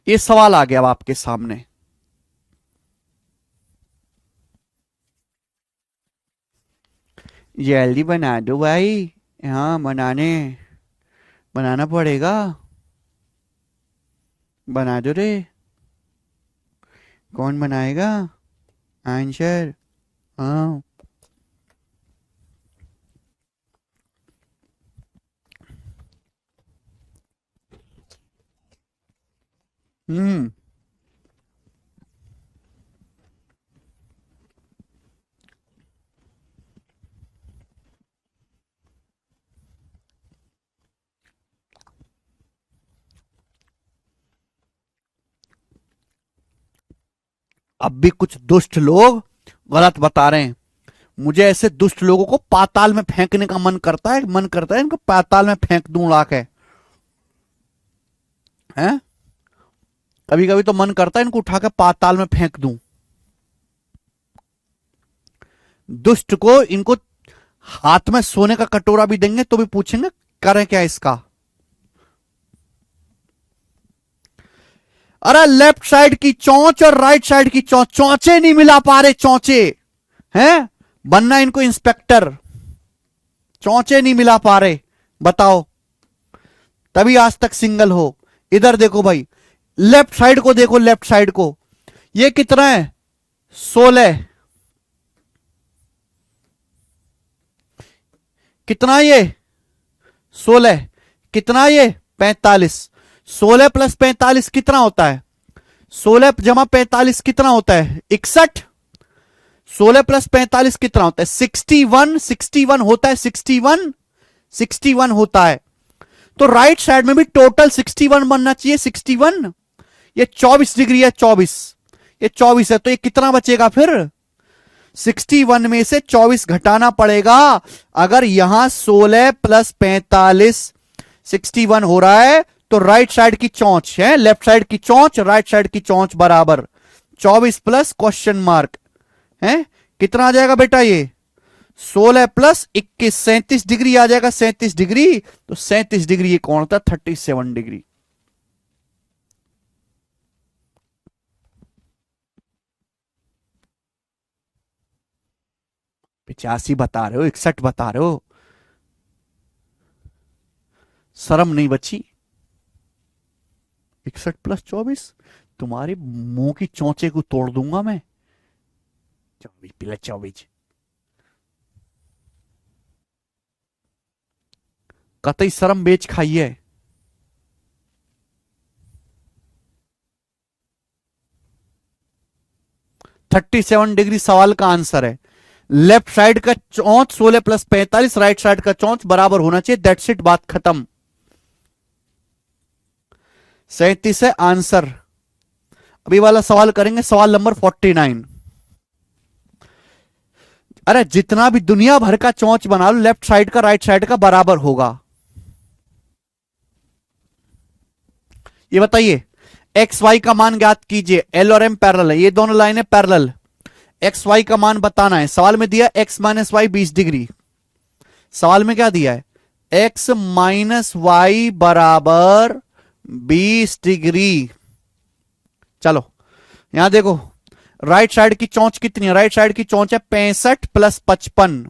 ये सवाल आ गया अब आपके सामने। जल्दी बना दो भाई। हाँ, बनाना पड़ेगा। बना दो रे। कौन बनाएगा आंसर? हाँ। हम्म। अब भी कुछ दुष्ट लोग गलत बता रहे हैं। मुझे ऐसे दुष्ट लोगों को पाताल में फेंकने का मन करता है, मन करता है इनको पाताल में फेंक दूं उड़ा के। हैं? कभी कभी तो मन करता है इनको उठा के पाताल में फेंक दूं। दुष्ट को इनको हाथ में सोने का कटोरा भी देंगे तो भी पूछेंगे करें क्या इसका। अरे लेफ्ट साइड की चौंच और राइट साइड की चौंच, चौंचे नहीं मिला पा रहे, चौंचे हैं। बनना इनको इंस्पेक्टर, चौंचे नहीं मिला पा रहे, बताओ। तभी आज तक सिंगल हो। इधर देखो भाई, लेफ्ट साइड को देखो, लेफ्ट साइड को। ये कितना है? 16। कितना ये? 16। कितना ये? 45। 16 प्लस 45 कितना होता है? 16 जमा 45 कितना होता है? 61। 16 प्लस 45 कितना होता है? 61। 61 होता है, 61। 61 होता है। तो राइट साइड में भी टोटल 61 बनना चाहिए, 61। ये 24 डिग्री है, 24। ये 24 है, तो ये कितना बचेगा फिर? 61 में से 24 घटाना पड़ेगा। अगर यहां 16 प्लस 45 61 हो रहा है, तो राइट साइड की चौंच है, लेफ्ट साइड की चौंच, राइट साइड की चौंच बराबर 24 प्लस क्वेश्चन मार्क है। कितना आ जाएगा बेटा ये? 16 प्लस 21, 37 डिग्री आ जाएगा। 37 डिग्री, तो 37 डिग्री ये कौन होता है? 37 डिग्री। पिचासी बता रहे हो, 61 बता रहे हो? शर्म नहीं बची? 61 प्लस 24, तुम्हारे मुंह की चौंचे को तोड़ दूंगा मैं। 24 प्लस 24 कतई शर्म बेच खाइए। $37 सवाल का आंसर है। लेफ्ट साइड का चौंच 16 + 45, राइट साइड का चौंच बराबर होना चाहिए। दैट्स इट, बात खत्म। 37 है आंसर। अभी वाला सवाल करेंगे, सवाल नंबर 49। अरे जितना भी दुनिया भर का चौंच बना लो, लेफ्ट साइड का राइट साइड का बराबर होगा। ये बताइए, एक्स वाई का मान ज्ञात कीजिए। एल और एम पैरेलल है, ये दोनों लाइनें पैरेलल। एक्स वाई का मान बताना है। सवाल में दिया एक्स माइनस वाई 20 डिग्री। सवाल में क्या दिया है? एक्स माइनस वाई बराबर 20 डिग्री। चलो यहां देखो, राइट साइड की चौंच कितनी है? राइट साइड की चौंच है 65 + 55,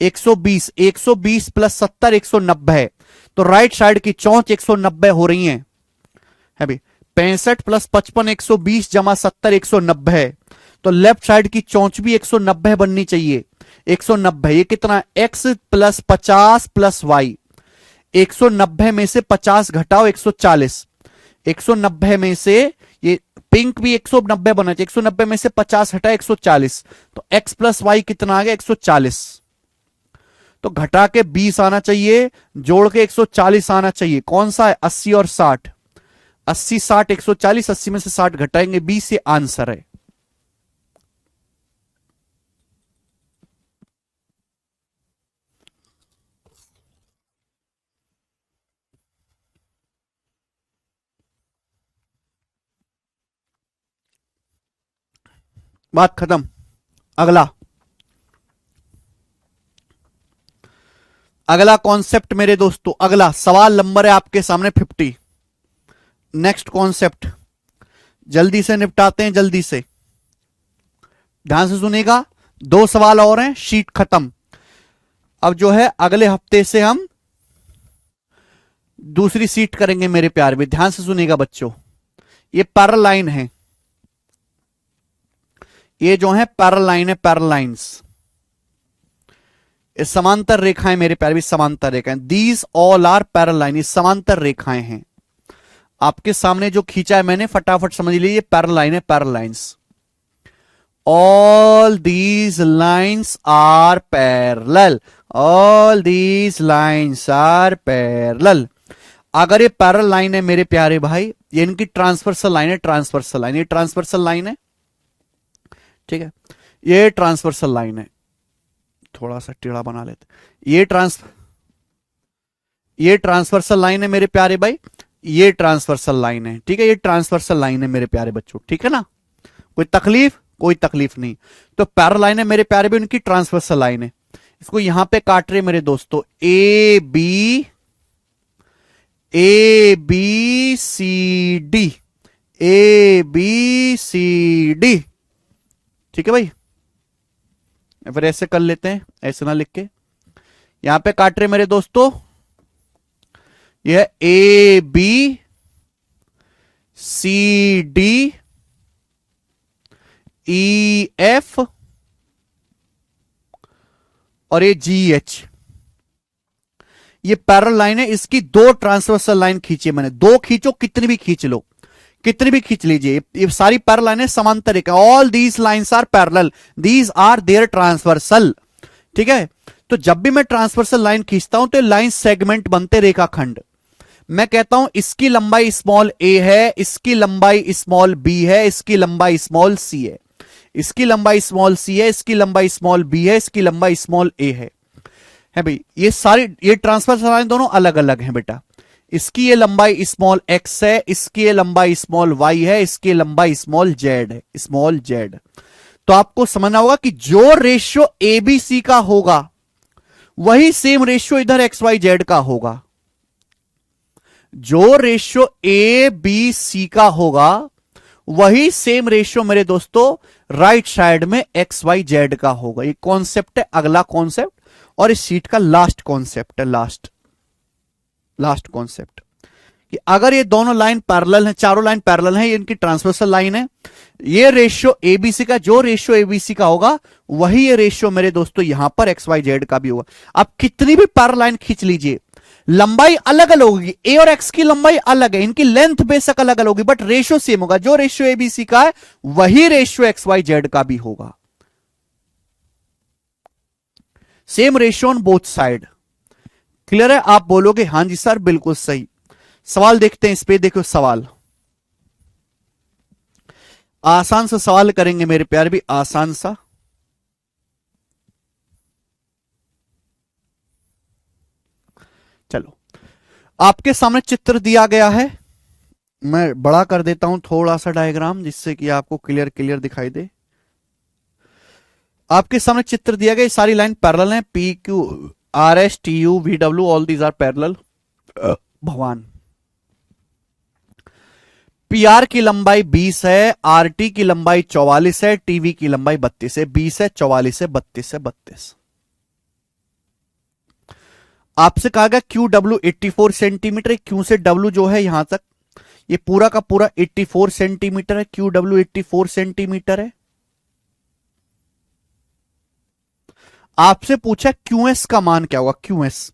120। 120 + 70 190। तो राइट साइड की चौंच 190 हो रही है भाई। 65 + 55 120 जमा 70 190। तो लेफ्ट साइड की चौंच भी 190 बननी चाहिए। 190 ये कितना? x + 50 + y। 190 में से 50 घटाओ 140। 190 में से ये पिंक भी 190 बनना चाहिए। 190 में से 50 हटा 140। तो x + y कितना आ गया? 140। तो घटा के 20 आना चाहिए, जोड़ के 140 आना चाहिए। कौन सा है? 80 और 60। 80 60 140, 80 में से 60 घटाएंगे 20, ये आंसर है। बात खत्म। अगला अगला कॉन्सेप्ट मेरे दोस्तों, अगला सवाल नंबर है आपके सामने 50। नेक्स्ट कॉन्सेप्ट जल्दी से निपटाते हैं, जल्दी से ध्यान से सुनेगा। 2 सवाल और हैं, शीट खत्म। अब जो है अगले हफ्ते से हम दूसरी सीट करेंगे मेरे प्यार में। ध्यान से सुनेगा बच्चों, ये पैरेलल लाइन है। ये जो है पैरेलल लाइन है, पैरेलल लाइंस, ये समांतर रेखाएं मेरे प्यारे भी, समांतर रेखाएं। These all are parallel line, ये समांतर रेखाएं हैं। आपके सामने जो खींचा है मैंने, फटाफट समझ लीजिए, पैरेलल लाइन है, parallel lines. All these lines are parallel, all these lines are parallel. अगर ये पैरेलल लाइन है मेरे प्यारे भाई, ये इनकी ट्रांसवर्सल लाइन है, ट्रांसवर्सल लाइन, ये ट्रांसवर्सल लाइन है, ठीक है। ये ट्रांसवर्सल लाइन है, थोड़ा सा टेढ़ा बना लेते। ये ट्रांसवर्सल लाइन है मेरे प्यारे भाई, ये ट्रांसवर्सल लाइन है, ठीक है। ये ट्रांसवर्सल लाइन है मेरे प्यारे बच्चों, ठीक है ना। कोई तकलीफ? कोई तकलीफ नहीं। तो पैरेलल लाइन है मेरे प्यारे भाई, उनकी ट्रांसवर्सल लाइन है। इसको यहां पे काट रहे मेरे दोस्तों, A B C D, A B C D, ठीक है भाई। फिर ऐसे कर लेते हैं, ऐसे ना लिख के, यहां पे काट रहे मेरे दोस्तों, यह A B C D E F और ये जी एच, ये पैरेलल लाइन है। इसकी 2 ट्रांसवर्सल लाइन खींची मैंने, 2 खींचो, कितनी भी खींच लो, कितनी भी खींच लीजिए, ये सारी पैरेलल लाइनें समांतर रेखा। All these lines are parallel, these are their transversal, ठीक है। तो जब भी मैं ट्रांसवर्सल लाइन खींचता हूं तो लाइन सेगमेंट बनते, रेखाखंड। मैं कहता हूं इसकी लंबाई स्मॉल ए है, इसकी लंबाई स्मॉल बी है, इसकी लंबाई स्मॉल सी है, इसकी लंबाई स्मॉल सी है, इसकी लंबाई स्मॉल बी है, इसकी लंबाई स्मॉल ए है भाई। ये सारी, ये ट्रांसवर्सल लाइन दोनों अलग अलग हैं बेटा। इसकी ये लंबाई स्मॉल एक्स है, इसकी ये लंबाई स्मॉल वाई है, इसकी लंबाई स्मॉल जेड है, स्मॉल जेड। तो आपको समझना होगा कि जो रेशियो ए बी सी का होगा वही सेम रेशियो इधर एक्स वाई जेड का होगा। जो रेशियो ए बी सी का होगा वही सेम रेशियो मेरे दोस्तों राइट साइड में एक्स वाई जेड का होगा। ये कॉन्सेप्ट है, अगला कॉन्सेप्ट, और इस शीट का लास्ट कॉन्सेप्ट है, लास्ट कॉन्सेप्ट, कि अगर ये दोनों लाइन पैरेलल हैं, चारों लाइन पैरेलल हैं, ये इनकी ट्रांसवर्सल लाइन है, ये रेशियो एबीसी का, जो रेशियो एबीसी का होगा वही ये रेशियो मेरे दोस्तों यहां पर एक्स वाई जेड का भी होगा। आप कितनी भी पैरेलल लाइन खींच लीजिए, लंबाई अलग अलग होगी, ए और एक्स की लंबाई अलग है, इनकी लेंथ बेशक अलग अलग होगी, बट रेशियो सेम होगा। जो रेशियो एबीसी का है वही रेशियो एक्स वाई जेड का भी होगा। Same ratio on both side. Clear है? आप बोलोगे हां जी सर बिल्कुल सही। सवाल देखते हैं इस पे, देखो सवाल आसान सा सवाल करेंगे मेरे प्यार, भी आसान सा। चलो, आपके सामने चित्र दिया गया है, मैं बड़ा कर देता हूं थोड़ा सा डायग्राम, जिससे कि आपको क्लियर क्लियर दिखाई दे। आपके सामने चित्र दिया गया, सारी लाइन पैरेलल है, P Q R S T U V W all these are parallel. भगवान, पी आर की लंबाई 20 है, आर टी की लंबाई 44 है, टीवी की लंबाई 32 है। 20 है, 44 है, 32 है, 32। आपसे कहा गया क्यू डब्ल्यू 84 सेंटीमीटर, क्यू से डब्ल्यू जो है यहां तक, ये पूरा का पूरा 84 सेंटीमीटर है, क्यू डब्ल्यू 84 सेंटीमीटर है। आपसे पूछा क्यूएस का मान क्या होगा, क्यूएस,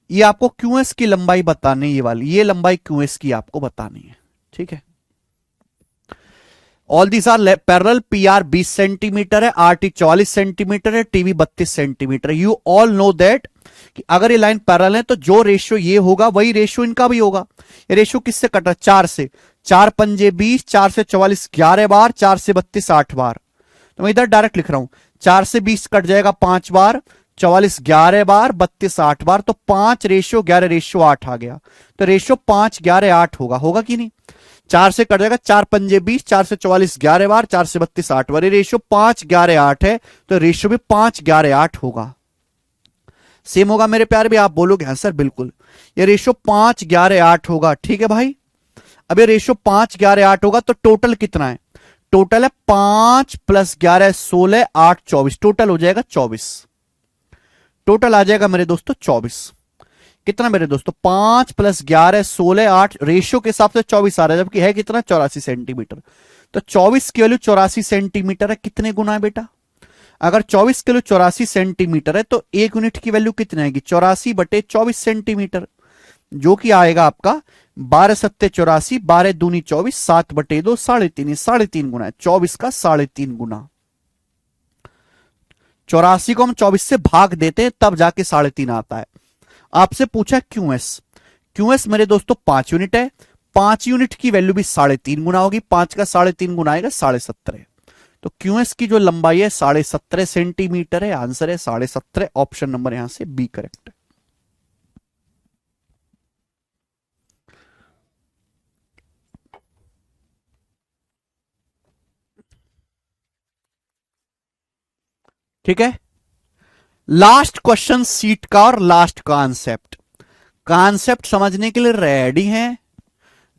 ये आपको क्यूएस की लंबाई बतानी, ये वाली ये लंबाई क्यूएस की आपको बतानी है। ठीक है, all these are parallel. P R 20 centimetre है, आर टी 44 सेंटीमीटर है, TV 32 centimetre. You all know that कि अगर ये लाइन पैरेलल है तो जो रेशियो ये होगा वही रेशियो इनका भी होगा। ये रेशियो किससे कट रहा है, 4 से। 4 पंजे 20, 4 से 44 11 बार, 4 से 32 8 बार। तो मैं इधर डायरेक्ट लिख रहा हूं, 4 से 20 कट जाएगा 5 बार, 44 11 बार, 32 8 बार, तो 5 रेशियो 11 रेशियो 8 आ गया। तो रेशियो 5 11 8 होगा, होगा कि नहीं? 4 से कट जाएगा, 4 पंजे 20, 4 से 44 11 बार, 4 से 32 8 बार, ये रेशियो 5 11 8 है, तो रेशियो भी 5 11 8 होगा। सेम होगा मेरे प्यार भी, आप बोलोगे हाँ सर बिल्कुल, ये रेशियो 5 11 8 होगा। ठीक है भाई, अब ये रेशियो 5 11 8 होगा तो टोटल कितना है? टोटल है 5 प्लस 11 16 8 24, टोटल हो जाएगा 24। टोटल आ जाएगा मेरे दोस्तों 24। कितना मेरे दोस्तों? 5 प्लस 11 16 8, रेशियो के हिसाब से 24 आ रहा है, जबकि है कितना? 84 सेंटीमीटर। तो 24 की वैल्यू 84 सेंटीमीटर है, कितने गुना है बेटा? अगर 24 किलो 84 सेंटीमीटर है तो एक यूनिट की वैल्यू कितनी आएगी? 84 बटे 24 सेंटीमीटर, जो कि आएगा आपका 12 सत्ते 84, 12 दूनी 24, 7 बटे 2 3.5, 3.5 गुना है 24 का, 3.5 गुना। 84 को हम 24 से भाग देते हैं तब जाके 3.5 आता है। आपसे पूछा क्यूएस, क्यूएस मेरे दोस्तों 5 यूनिट है, 5 यूनिट की वैल्यू भी 3.5 गुना होगी, 5 का 3.5 गुना आएगा 17.5। तो क्यूएस की जो लंबाई है 17.5 सेंटीमीटर है। आंसर है 17.5, ऑप्शन नंबर यहां से बी करेक्ट है। ठीक है, लास्ट क्वेश्चन सीट का और लास्ट कॉन्सेप्ट। कॉन्सेप्ट समझने के लिए रेडी हैं?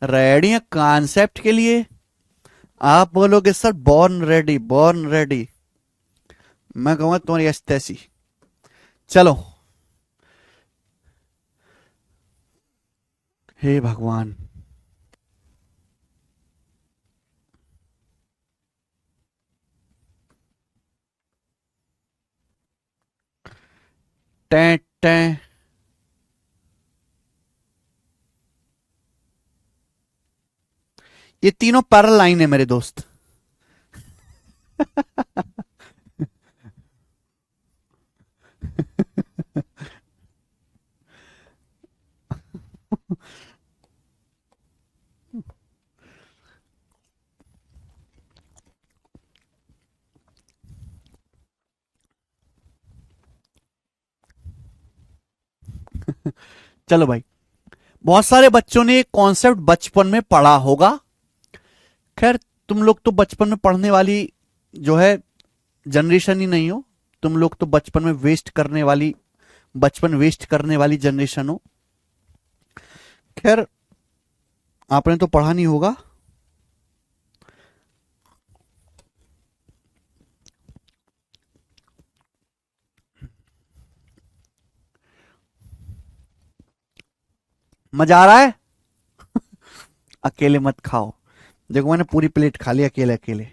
रेडी है कॉन्सेप्ट के लिए? आप बोलोगे sir born ready, born ready, मैं कहूंगा तुम्हारी अस्तैसी। चलो, हे भगवान, टें टें, ये तीनों पैरेलल लाइन है मेरे दोस्त। चलो भाई, बहुत सारे बच्चों ने कॉन्सेप्ट बचपन में पढ़ा होगा। खैर, तुम लोग तो बचपन में पढ़ने वाली जो है जनरेशन ही नहीं हो, तुम लोग तो बचपन में वेस्ट करने वाली, बचपन वेस्ट करने वाली जनरेशन हो। खैर, आपने तो पढ़ा नहीं होगा। मजा आ रहा है? अकेले मत खाओ, देखो मैंने पूरी प्लेट खा ली अकेले अकेले,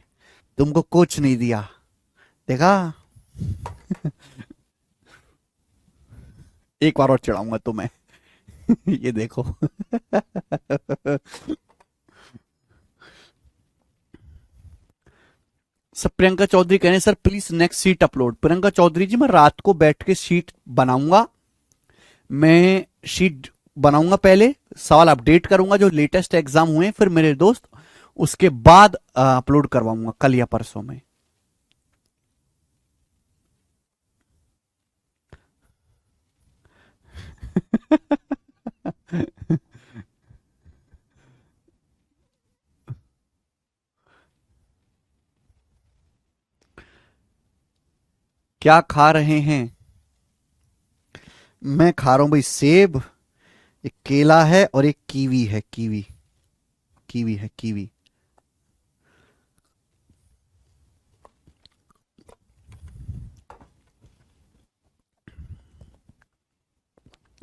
तुमको कुछ नहीं दिया, देखा? एक बार और चढ़ाऊंगा तुम्हें। ये देखो। सर प्रियंका चौधरी कह रहे हैं sir please next sheet upload. Priyanka Chaudhary ji मैं रात को बैठ के शीट बनाऊंगा। मैं शीट बनाऊंगा, पहले सवाल अपडेट करूंगा जो लेटेस्ट एग्जाम हुए फिर मेरे दोस्त, उसके बाद अपलोड करवाऊंगा कल या परसों में। क्या खा रहे हैं? मैं खा रहा हूं भाई सेब, एक केला है और एक कीवी है। कीवी, कीवी है कीवी।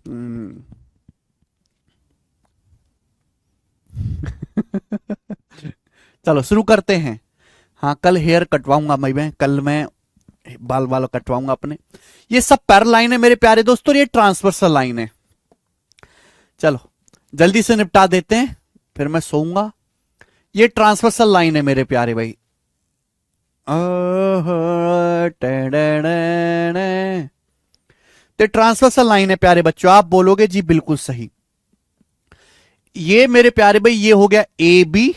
हम्म। चलो शुरू करते हैं। हाँ कल हेयर कटवाऊंगा मैं कल मैं बाल बाल कटवाऊंगा अपने। ये सब पैरल लाइन है मेरे प्यारे दोस्तों, ये ट्रांसवर्सल लाइन है। चलो जल्दी से निपटा देते हैं फिर मैं सोऊंगा। ये ट्रांसवर्सल लाइन है मेरे प्यारे भाई। तो ट्रांसवर्सल लाइन है प्यारे बच्चों, आप बोलोगे जी बिल्कुल सही। ये मेरे प्यारे भाई ये हो गया ए बी,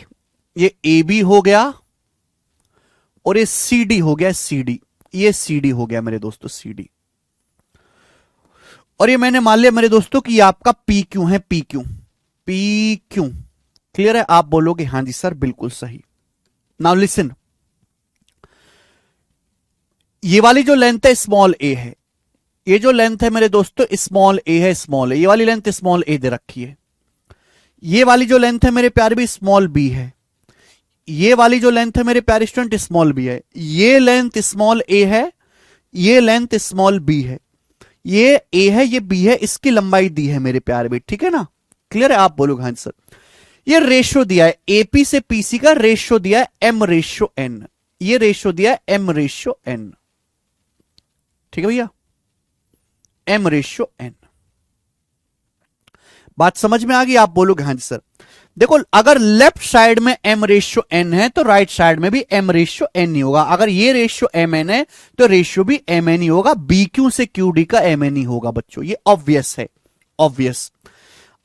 ये ए बी हो गया और ये सी डी हो गया, सी डी, ये सी डी हो गया मेरे दोस्तों, सी डी। और ये मैंने मान लिया मेरे दोस्तों कि ये आपका पी क्यू है, P Q, P Q. Clear है? आप बोलोगे हां जी सर बिल्कुल सही। नाउ लिसन, ये वाली जो लेंथ है स्मॉल ए है, ये जो लेंथ है मेरे दोस्तों स्मॉल ए है, स्मॉल ए, ये वाली लेंथ स्मॉल ए दे रखी है। ये वाली जो लेंथ है मेरे प्यारे भी स्मॉल बी है। ये वाली जो लेंथ है मेरे प्यारे स्टूडेंट स्मॉल बी है। ये लेंथ स्मॉल ए है, ये लेंथ स्मॉल बी है। ये ए है, ये बी है, इसकी लंबाई दी है मेरे प्यारे भी, ठीक है ना? क्लियर है? आप बोलोगे हाँ सर। ये रेशियो दिया है एपी से पीसी का, रेशियो दिया है एम रेशियो एन, ये रेशियो दिया है एम रेशियो एन। ठीक है भैया, एम रेशियो एन। बात समझ में आ गई? आप बोलोगे हाँ जी सर। देखो अगर लेफ्ट साइड में एम रेशियो एन है तो राइट साइड में भी एम रेशियो एन ही होगा। अगर ये रेशियो एम एन है तो रेशियो भी एम एन ही होगा। बी क्यू से क्यू डी का एम एन ही होगा बच्चों, ये ऑब्वियस है, ऑब्वियस।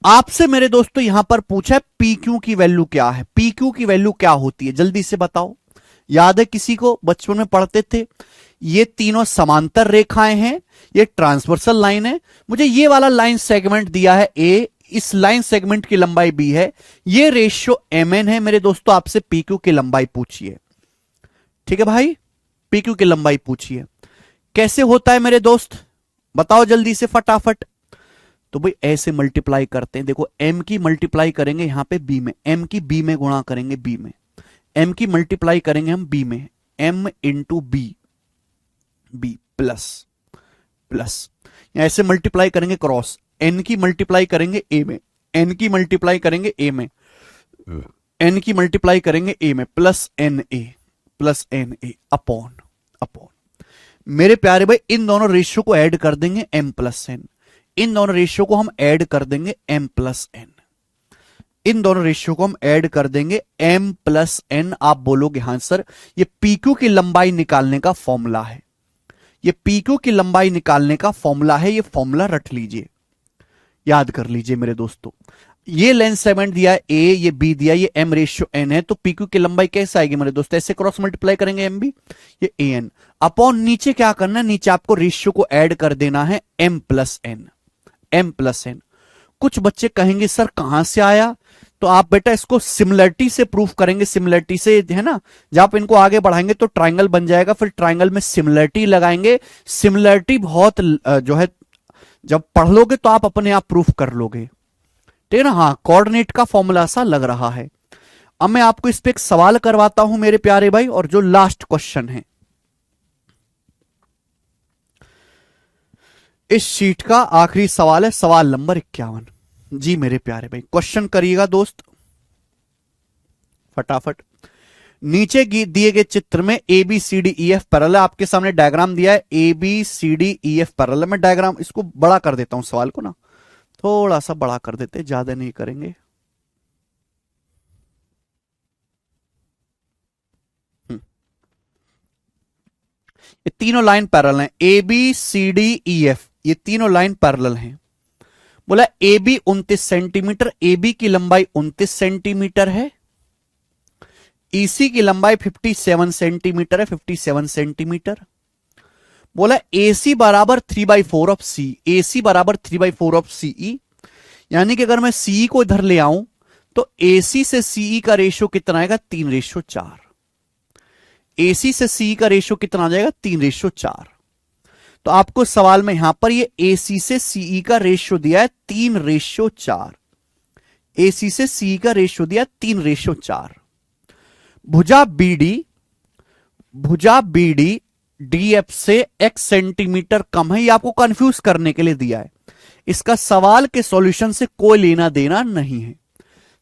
आपसे मेरे दोस्तों यहां पर पूछा है पी क्यू की वैल्यू क्या है, पी क्यू की वैल्यू क्या होती है, जल्दी से बताओ। याद है किसी को? बचपन में पढ़ते थे। ये तीनों समांतर रेखाएं हैं, ये ट्रांसवर्सल लाइन है। मुझे ये वाला लाइन सेगमेंट दिया है ए, इस लाइन सेगमेंट की लंबाई बी है, ये रेशियो एम एन है मेरे दोस्तों। आपसे पी क्यू की लंबाई पूछिए, ठीक है भाई? पी क्यू की लंबाई पूछिए। कैसे होता है मेरे दोस्त, बताओ जल्दी से फटाफट। तो भाई ऐसे मल्टीप्लाई करते हैं, देखो एम की मल्टीप्लाई करेंगे यहां पे बी में, एम की बी में गुणा करेंगे बी में, एम की मल्टीप्लाई करेंगे हम बी में, M into B, B plus plus, ऐसे मल्टीप्लाई करेंगे क्रॉस, एन की मल्टीप्लाई करेंगे ए में, एन की मल्टीप्लाई करेंगे ए में, एन की मल्टीप्लाई करेंगे ए में, plus N A upon upon. मेरे प्यारे भाई इन दोनों रेशियो को ऐड कर देंगे एम प्लस एन, इन दोनों रेशियो को हम ऐड कर देंगे एम प्लस एन, इन दोनों रेशियो को हम ऐड कर देंगे एम प्लस एन। आप बोलोगे हां सर, ये पीक्यू की लंबाई निकालने का फॉर्मूला है, ये पीक्यू की लंबाई निकालने का फॉर्मूला है। ये फॉर्मूला रट लीजिए, याद कर लीजिए मेरे दोस्तों। ये लेंथ सेगमेंट दिया है ए, ये बी दिया, ये एम रेशियो एन है, तो पीक्यू की लंबाई कैसे आएगी मेरे दोस्तों? ऐसे क्रॉस मल्टीप्लाई करेंगे एम बी, ये ए एन अपॉन नीचे क्या करना है, नीचे आपको रेशियो को ऐड कर देना है M plus N, M plus N. कुछ बच्चे कहेंगे सर कहां से आया, तो आप बेटा इसको सिमिलरिटी से प्रूफ करेंगे, सिमिलरिटी से है ना। जब आप इनको आगे बढ़ाएंगे तो ट्राइंगल बन जाएगा, फिर ट्राइंगल में सिमिलरिटी लगाएंगे। सिमिलरिटी बहुत जो है जब पढ़ लोगे तो आप अपने आप प्रूफ कर लोगे, ठीक है ना। हाँ कोऑर्डिनेट का फॉर्मूला सा लग रहा है। अब मैं आपको इस पे एक सवाल करवाता हूं मेरे प्यारे भाई, और जो लास्ट क्वेश्चन है इस शीट का आखिरी सवाल है, सवाल नंबर 51। जी मेरे प्यारे भाई क्वेश्चन करिएगा दोस्त फटाफट। नीचे दिए गए चित्र में A B C D E F parallel, आपके सामने डायग्राम दिया है A B C D E F parallel. मैं डायग्राम इसको बड़ा कर देता हूं सवाल को ना, थोड़ा सा बड़ा कर देते, ज्यादा नहीं करेंगे। ये तीनों लाइन पैरेलल हैं, A B C D E F, ये तीनों लाइन पैरेलल हैं। बोला A B 29 centimetre, A B की लंबाई 29 सेंटीमीटर है, ईसी की लंबाई 57 सेंटीमीटर है, 57 सेंटीमीटर। बोला एसी बराबर 3/4 ऑफ सी, एसी बराबर 3/4 ऑफ सीई, यानी कि अगर मैं सीई को इधर ले आऊं तो एसी से सीई का रेशियो कितना आएगा, 3:4। एसी से सीई का रेशियो कितना आ जाएगा, 3:4। तो आपको सवाल में यहां पर ये एसी से सीई का रेशियो दिया है 3:4, एसी से सीई का रेशियो दिया 3:4। भुजा बीडी डीएफ से x सेंटीमीटर कम है, ये आपको कंफ्यूज करने के लिए दिया है। इसका सवाल के सॉल्यूशन से कोई लेना देना नहीं है।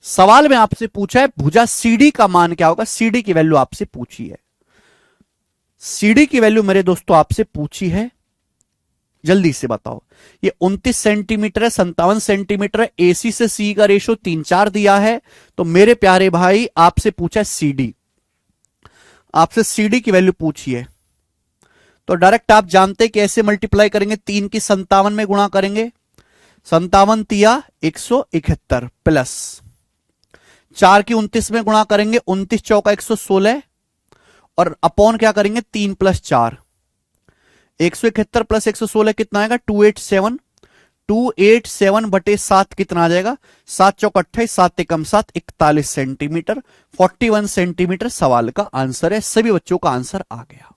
सवाल में आपसे पूछा है भुजा सीडी का मान क्या होगा, सीडी की वैल्यू आपसे पूछी है, सीडी की वैल्यू मेरे दोस्तों आपसे पूछी है, जल्दी से बताओ। ये 29 सेंटीमीटर है, 57 सेंटीमीटर है, एसी से सी का रेशियो 3:4 दिया है। तो मेरे प्यारे भाई आपसे पूछा है सीडी, आपसे सीडी की वैल्यू पूछी है, तो डायरेक्ट आप जानते हैं कि ऐसे मल्टीप्लाई करेंगे, 3 की 57 में गुणा करेंगे, 57 तिया 171 प्लस 4 की 29 में गुणा करेंगे, 29 चौका 116 और अपॉन क्या करेंगे, 3 + 4, 171 + 116 कितना आएगा, 287, 287/7 कितना आ जाएगा, 7 चौका 28, 7 एकम 7, 41 सेंटीमीटर, 41 सेंटीमीटर सवाल का आंसर है। सभी बच्चों का आंसर आ गया।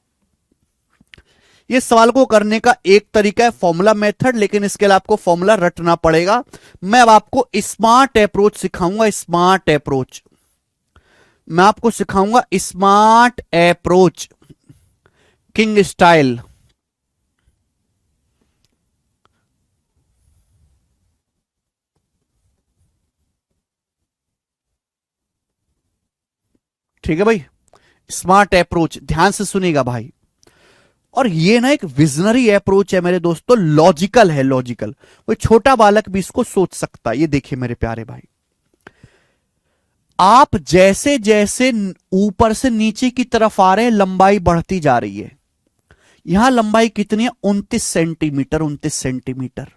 ये सवाल को करने का एक तरीका है फॉर्मूला मेथड, लेकिन इसके लिए आपको फॉर्मूला रटना पड़ेगा। मैं अब आपको स्मार्ट अप्रोच सिखाऊंगा, स्मार्ट अप्रोच मैं आपको सिखाऊंगा, स्मार्ट अप्रोच किंग स्टाइल। ठीक है भाई, स्मार्ट अप्रोच ध्यान से सुनिएगा भाई। और ये ना एक विजनरी अप्रोच है मेरे दोस्तों, लॉजिकल है, लॉजिकल, कोई छोटा बालक भी इसको सोच सकता है। ये देखिए मेरे प्यारे भाई, आप जैसे जैसे ऊपर से नीचे की तरफ आ रहे हैं लंबाई बढ़ती जा रही है। यहां लंबाई कितनी है, 29 सेंटीमीटर, 29 सेंटीमीटर।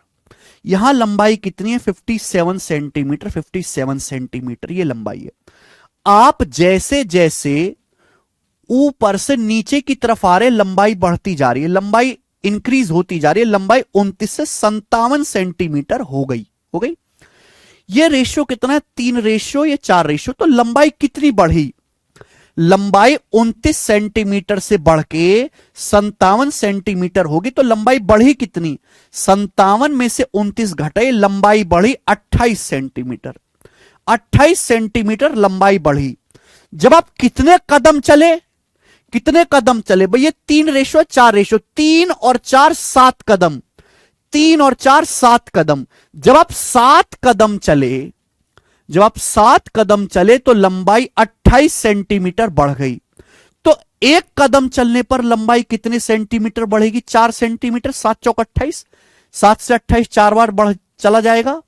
यहां लंबाई कितनी है, 57 सेंटीमीटर, 57 सेंटीमीटर ये लंबाई है। आप जैसे जैसे ऊपर से नीचे की तरफ आ रहे लंबाई बढ़ती जा रही है, लंबाई इंक्रीज होती जा रही है, लंबाई 29 से 57 सेंटीमीटर हो गई, हो गई। ये रेशियो कितना है, 3 रेशियो, ये 4 रेशियो, तो लंबाई कितनी बढ़ी, लंबाई 29 सेंटीमीटर से बढ़ के 57 सेंटीमीटर होगी। तो लंबाई बढ़ी कितनी, 57 में से 29 घटे, लंबाई बढ़ी 28 सेंटीमीटर, 28 सेंटीमीटर लंबाई बढ़ी। जब आप कितने कदम चले, कितने कदम चले भाई, ये 3 रेशियो 4 रेशियो, 3 और 4 7 कदम, 3 और 4 7 कदम। जब आप 7 कदम चले, जब आप 7 कदम चले तो लंबाई 28 सेंटीमीटर बढ़ गई। तो एक कदम चलने पर लंबाई कितने सेंटीमीटर बढ़ेगी, 4 सेंटीमीटर, 7 चौक 28, 7 से 28 4 बार बढ़ चला जाएगा।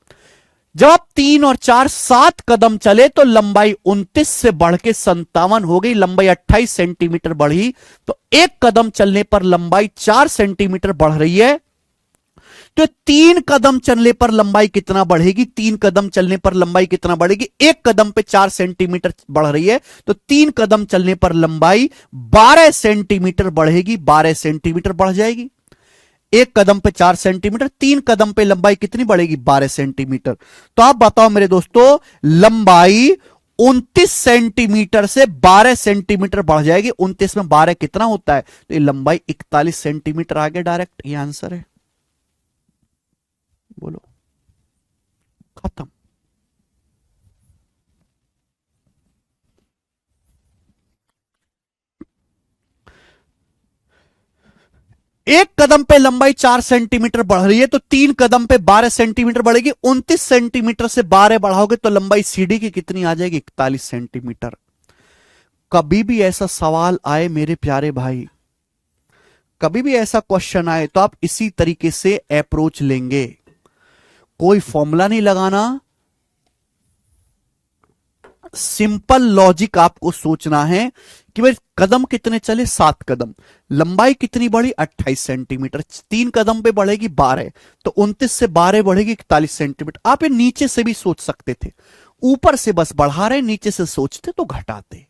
जब आप 3 और 4 7 कदम चले तो लंबाई 29 से बढ़ के 57 हो गई, लंबाई 28 सेंटीमीटर बढ़ी। तो एक कदम चलने पर लंबाई 4 सेंटीमीटर बढ़ रही है। तो 3 कदम चलने पर लंबाई कितना बढ़ेगी, 3 कदम चलने पर लंबाई कितना बढ़ेगी, एक कदम पे 4 सेंटीमीटर बढ़ रही है, तो 3 कदम चलने पर लंबाई 12 सेंटीमीटर बढ़ेगी, 12 सेंटीमीटर बढ़ जाएगी। एक कदम पे 4 सेंटीमीटर, 3 कदम पे लंबाई कितनी बढ़ेगी, 12 सेंटीमीटर। तो आप बताओ मेरे दोस्तों, लंबाई 29 सेंटीमीटर से 12 सेंटीमीटर बढ़ जाएगी। 29 में 12 कितना होता है, तो ये लंबाई 41 सेंटीमीटर आ गया डायरेक्ट, ये आंसर है। बोलो, खत्म। एक कदम पे लंबाई 4 सेंटीमीटर बढ़ रही है, तो 3 कदम पे 12 सेंटीमीटर बढ़ेगी। 29 सेंटीमीटर से 12 बढ़ाओगे तो लंबाई सीडी की कितनी आ जाएगी, 41 सेंटीमीटर। कभी भी ऐसा सवाल आए मेरे प्यारे भाई, कभी भी ऐसा क्वेश्चन आए तो आप इसी तरीके से अप्रोच लेंगे। कोई फॉर्मूला नहीं लगाना, सिंपल लॉजिक आपको सोचना है कि भाई कदम कितने चले, 7 कदम, लंबाई कितनी बढ़ी 28 सेंटीमीटर, 3 कदम पे बढ़ेगी 12, तो 29 से 12 बढ़ेगी 41 सेंटीमीटर। आप ये नीचे से भी सोच सकते थे, ऊपर से बस बढ़ा रहे, नीचे से सोचते तो घटाते।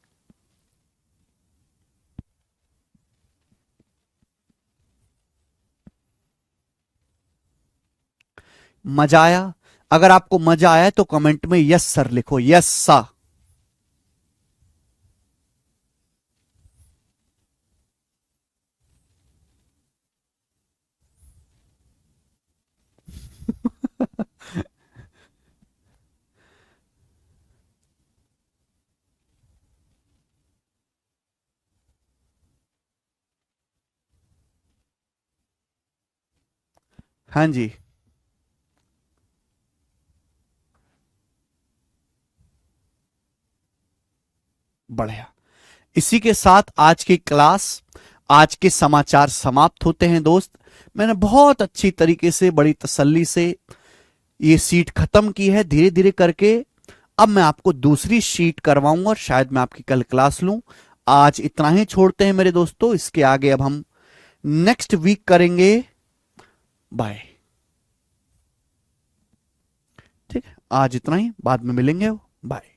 मजा आया? अगर आपको मजा आया तो कमेंट में यस सर लिखो, यस सा। हाँ जी, बढ़िया। इसी के साथ आज की क्लास, आज के समाचार समाप्त होते हैं दोस्त। मैंने बहुत अच्छी तरीके से, बड़ी तसल्ली से ये सीट खत्म की है धीरे धीरे करके। अब मैं आपको दूसरी शीट करवाऊंगा और शायद मैं आपकी कल क्लास लूं। आज इतना ही छोड़ते हैं मेरे दोस्तों, इसके आगे अब हम नेक्स्ट वीक करेंगे। बाय। ठीक है, आज इतना ही, बाद में मिलेंगे। बाय।